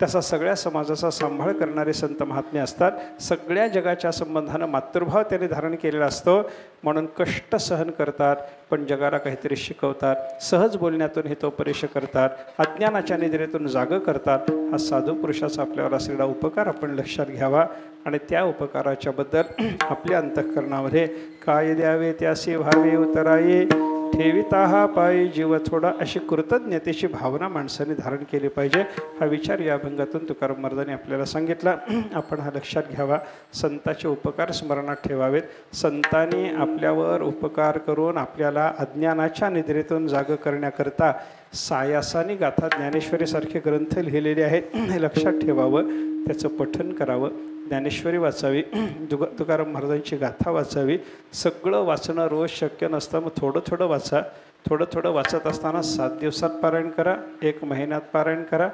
तसा सगळ्या समाजाचा सांभाळ करणारे संत महात्मे असतात. सगळ्या जगाच्या संबंधानं मातृभाव त्यांनी धारण केलेला असतो. म्हणून कष्ट सहन करतात पण जगाला काहीतरी शिकवतात. सहज बोलण्यातून हितोपदेश करतात. अज्ञानाच्या निद्रेतून जागं करतात. हा साधू पुरुषाचा आपल्यावर असलेला उपकार आपण लक्षात घ्यावा आणि त्या उपकाराच्या बद्दल आपल्या अंतःकरणामध्ये काय द्यावे त्यासी व्हावे उतराये ठेविता हा पायी जीव थोडा अशी कृतज्ञतेची भावना माणसाने धारण केली पाहिजे. हा विचार या अभंगातून तुकाराम महाराजांनी आपल्याला सांगितला. आपण हा लक्षात घ्यावा. संतांचे उपकार स्मरणात ठेवावेत. संतांनी आपल्यावर उपकार करून आपल्याला अज्ञानाच्या निद्रेतून जाग करण्याकरता सायासानी गाथा ज्ञानेश्वरीसारखे ग्रंथ लिहिलेले आहेत. हे लक्षात ठेवावं, त्याचं पठन करावं. ज्ञानेश्वरी वाचावी, तुकाराम महाराजांची गाथा वाचावी. सगळं वाचणं रोज शक्य नसतं, मग थोडं थोडं वाचा. थोडं थोडं वाचत असताना 7 दिवसात पारायण करा, 1 महिन्यात पारायण करा.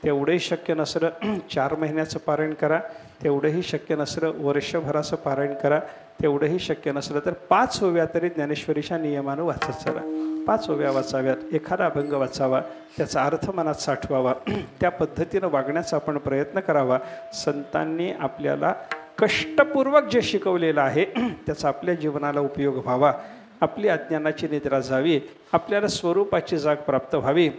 तेवढंही शक्य नसलं 4 महिन्याचं पारायण करा. तेवढंही शक्य नसलं वर्षभराचं पारायण करा. तेवढंही शक्य नसलं तर 5 ओव्या तरी ज्ञानेश्वरीच्या नियमानं वाचत चला. 5 ओव्या वाचाव्यात. एखादा अभंग वाचावा, त्याचा अर्थ मनात साठवावा. त्या पद्धतीनं वागण्याचा आपण प्रयत्न करावा. संतांनी आपल्याला कष्टपूर्वक जे शिकवलेलं आहे त्याचा आपल्या जीवनाला उपयोग व्हावा. आपली अज्ञानाची निद्रा जावी. आपल्याला स्वरूपाची जाग प्राप्त व्हावी.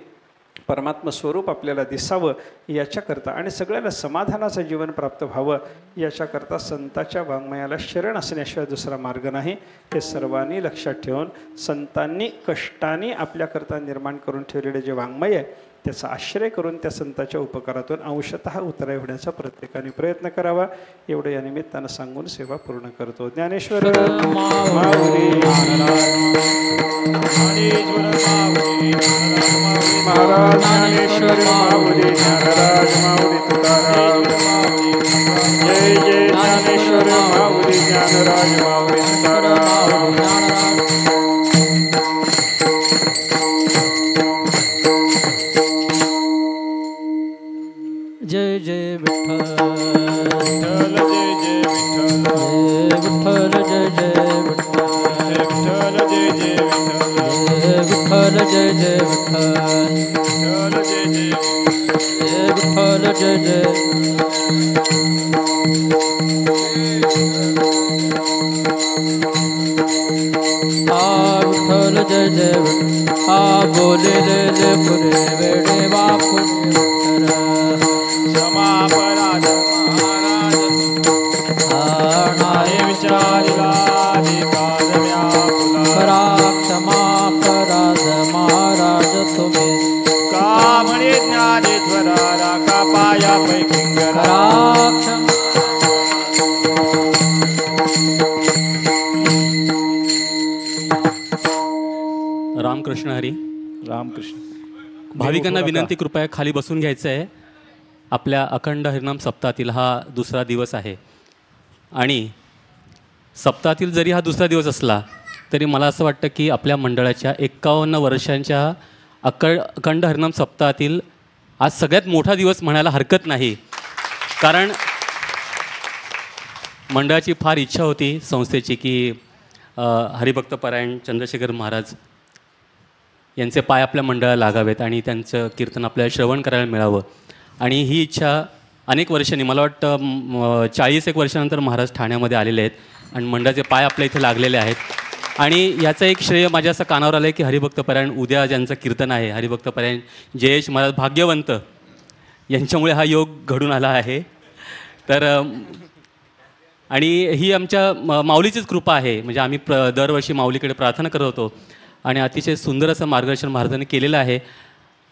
परमात्मा स्वरूप आपल्याला दिसावं याच्याकरता आणि सगळ्याला समाधानाचं जीवन प्राप्त व्हावं याच्याकरता संतांच्या वाङ्मयाला शरण असण्याशिवाय दुसरा मार्ग नाही. हे सर्वांनी लक्षात ठेवून संतांनी कष्टाने आपल्याकरता निर्माण करून ठेवलेले जे वाङ्मय आहे त्याचा आश्रय करून त्या संतांच्या उपकारातून अंशतः उतराय होण्याचा प्रत्येकाने प्रयत्न करावा. एवढं या निमित्तानं सांगून सेवा पूर्ण करतो. ज्ञानेश्वर माऊली महाराज, ज्ञानेश्वर माऊली, ज्ञानराज माऊली तुकाराम. जय जय ज्ञानेश्वर माऊली, ज्ञानराज माऊली तुकाराम. जय जय विठ्ठल, जय जय विठ्ठल, जय जय विठ्ठल, विठ्ठल जय जय विठ्ठल, जय जय विठ्ठल, विठ्ठल जय जय विठ्ठल जय जय. विठ्ठल जय जय विठ्ठल. बोले रे रे पुरे वेडे बापू क्षमा पराधमा क्षमापराध महाराज तुम्ही का म्हणे ज्ञानेश्वरा राखा पाया पैकिंगरा करा क्षमा रामकृष्ण हरी. रामकृष्ण. भाविकांना विनंती, कृपया खाली बसून घ्यायचं आहे. आपल्या अखंड हरिनाम सप्ताहातील हा दुसरा दिवस आहे आणि सप्ताहातील जरी हा दुसरा दिवस असला तरी मला असं वाटतं की आपल्या मंडळाच्या 51 वर्षांच्या अखंड हरिनाम सप्ताहातील आज सगळ्यात मोठा दिवस म्हणायला हरकत नाही. कारण मंडळाची फार इच्छा होती संस्थेची की हरिभक्तपरायण चंद्रशेखर महाराज यांचे पाय आपल्या मंडळाला लागावेत आणि त्यांचं कीर्तन आपल्याला श्रवण करायला मिळावं. आणि ही इच्छा अनेक वर्षांनी, मला वाटतं 40 वर्षानंतर महाराज ठाण्यामध्ये आलेले आहेत आणि मंडळाचे पाय आपल्या इथे लागलेले आहेत. आणि याचं एक श्रेय माझ्या असं कानावर आलं आहे की हरिभक्तपरायण उद्या ज्यांचं कीर्तन आहे, हरिभक्तपरायण जयेश महाराज भाग्यवंत यांच्यामुळे हा योग घडून आला आहे. तर आणि ही आमच्या माऊलीचीच कृपा आहे. म्हणजे आम्ही दरवर्षी माऊलीकडे प्रार्थना करत होतो आणि अतिशय सुंदर असं मार्गदर्शन महाराजांनी केलेलं आहे.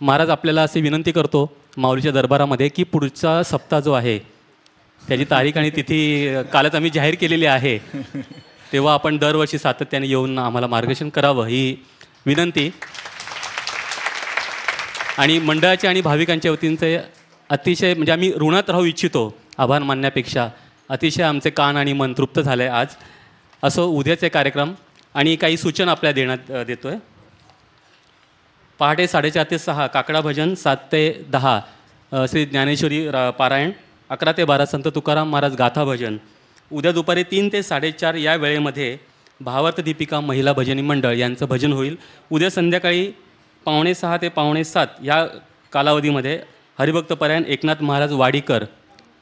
महाराज आपल्याला अशी विनंती करतो माऊलीच्या दरबारामध्ये की पुढचा सप्ताह जो आहे त्याची तारीख आणि तिथी कालच आम्ही जाहीर केलेली आहे, तेव्हा आपण दरवर्षी सातत्याने येऊन आम्हाला मार्गदर्शन करावं ही विनंती. आणि मंडळाच्या आणि भाविकांच्या वतींचे अतिशय म्हणजे आम्ही ऋणात राहू इच्छितो आभार मानण्यापेक्षा. अतिशय आमचे कान आणि मन तृप्त झाले आहे आज. असो उद्याचे कार्यक्रम आणि काही सूचना आपल्याला देण्यात देतो आहे. पहाटे 4:30 ते 6 काकडा भजन, 7 ते 10 श्री ज्ञानेश्वरी पारायण, 11 ते 12 संत तुकाराम महाराज गाथा भजन. उद्या दुपारी 3 ते 4:30 या वेळेमध्ये भावार्थ दीपिका महिला भजनी मंडळ यांचं भजन होईल. उद्या संध्याकाळी 5:45 ते 5:45 या कालावधीमध्ये हरिभक्तपरायण एकनाथ महाराज वाडीकर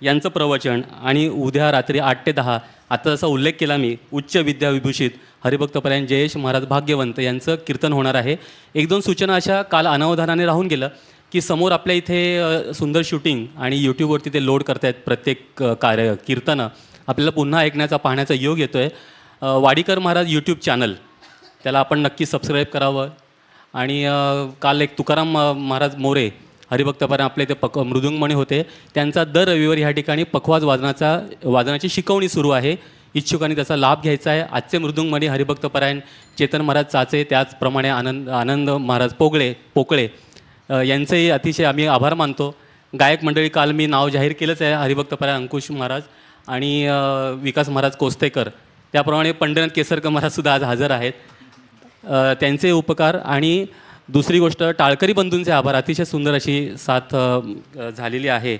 यांचं प्रवचन. आणि उद्या रात्री 8 ते 10 आता जसा उल्लेख केला मी, उच्च विद्याविभूषित हरिभक्तपरायण जयेश महाराज भाग्यवंत यांचं कीर्तन होणार आहे. 1-2 सूचना अशा काल अनावधानाने राहून गेलं की समोर आपल्या इथे सुंदर शूटिंग आणि यूट्यूबवरती ते लोड करतायत प्रत्येक कीर्तनं आपल्याला पुन्हा ऐकण्याचा पाहण्याचा योग येतो आहे. वाडीकर महाराज यूट्यूब चॅनल त्याला आपण नक्की सबस्क्राईब करावं. आणि काल एक तुकाराम महाराज मोरे हरिभक्तपरायण आपल्या इथे मृदुंगमणी होते, त्यांचा दर रविवारी ह्या ठिकाणी पखवाज वादनाची शिकवणी सुरू आहे. इच्छुकांनी त्याचा लाभ घ्यायचा आहे. आजचे मृदुंगमणी हरिभक्तपरायण चेतन महाराज चाचे, त्याचप्रमाणे आनंद महाराज पोकळे यांचेही अतिशय आम्ही आभार मानतो. गायक मंडळी काल मी नाव जाहीर केलंच आहे, हरिभक्तपरायण अंकुश महाराज आणि विकास महाराज कोस्तेकर, त्याप्रमाणे पंढरनाथ केसरकर महाराजसुद्धा आज हजर आहेत. त्यांचे उपकार आणि दुसरी गोष्ट टाळकरी बंधूंचे आभार. अतिशय सुंदर अशी साथ झालेली आहे.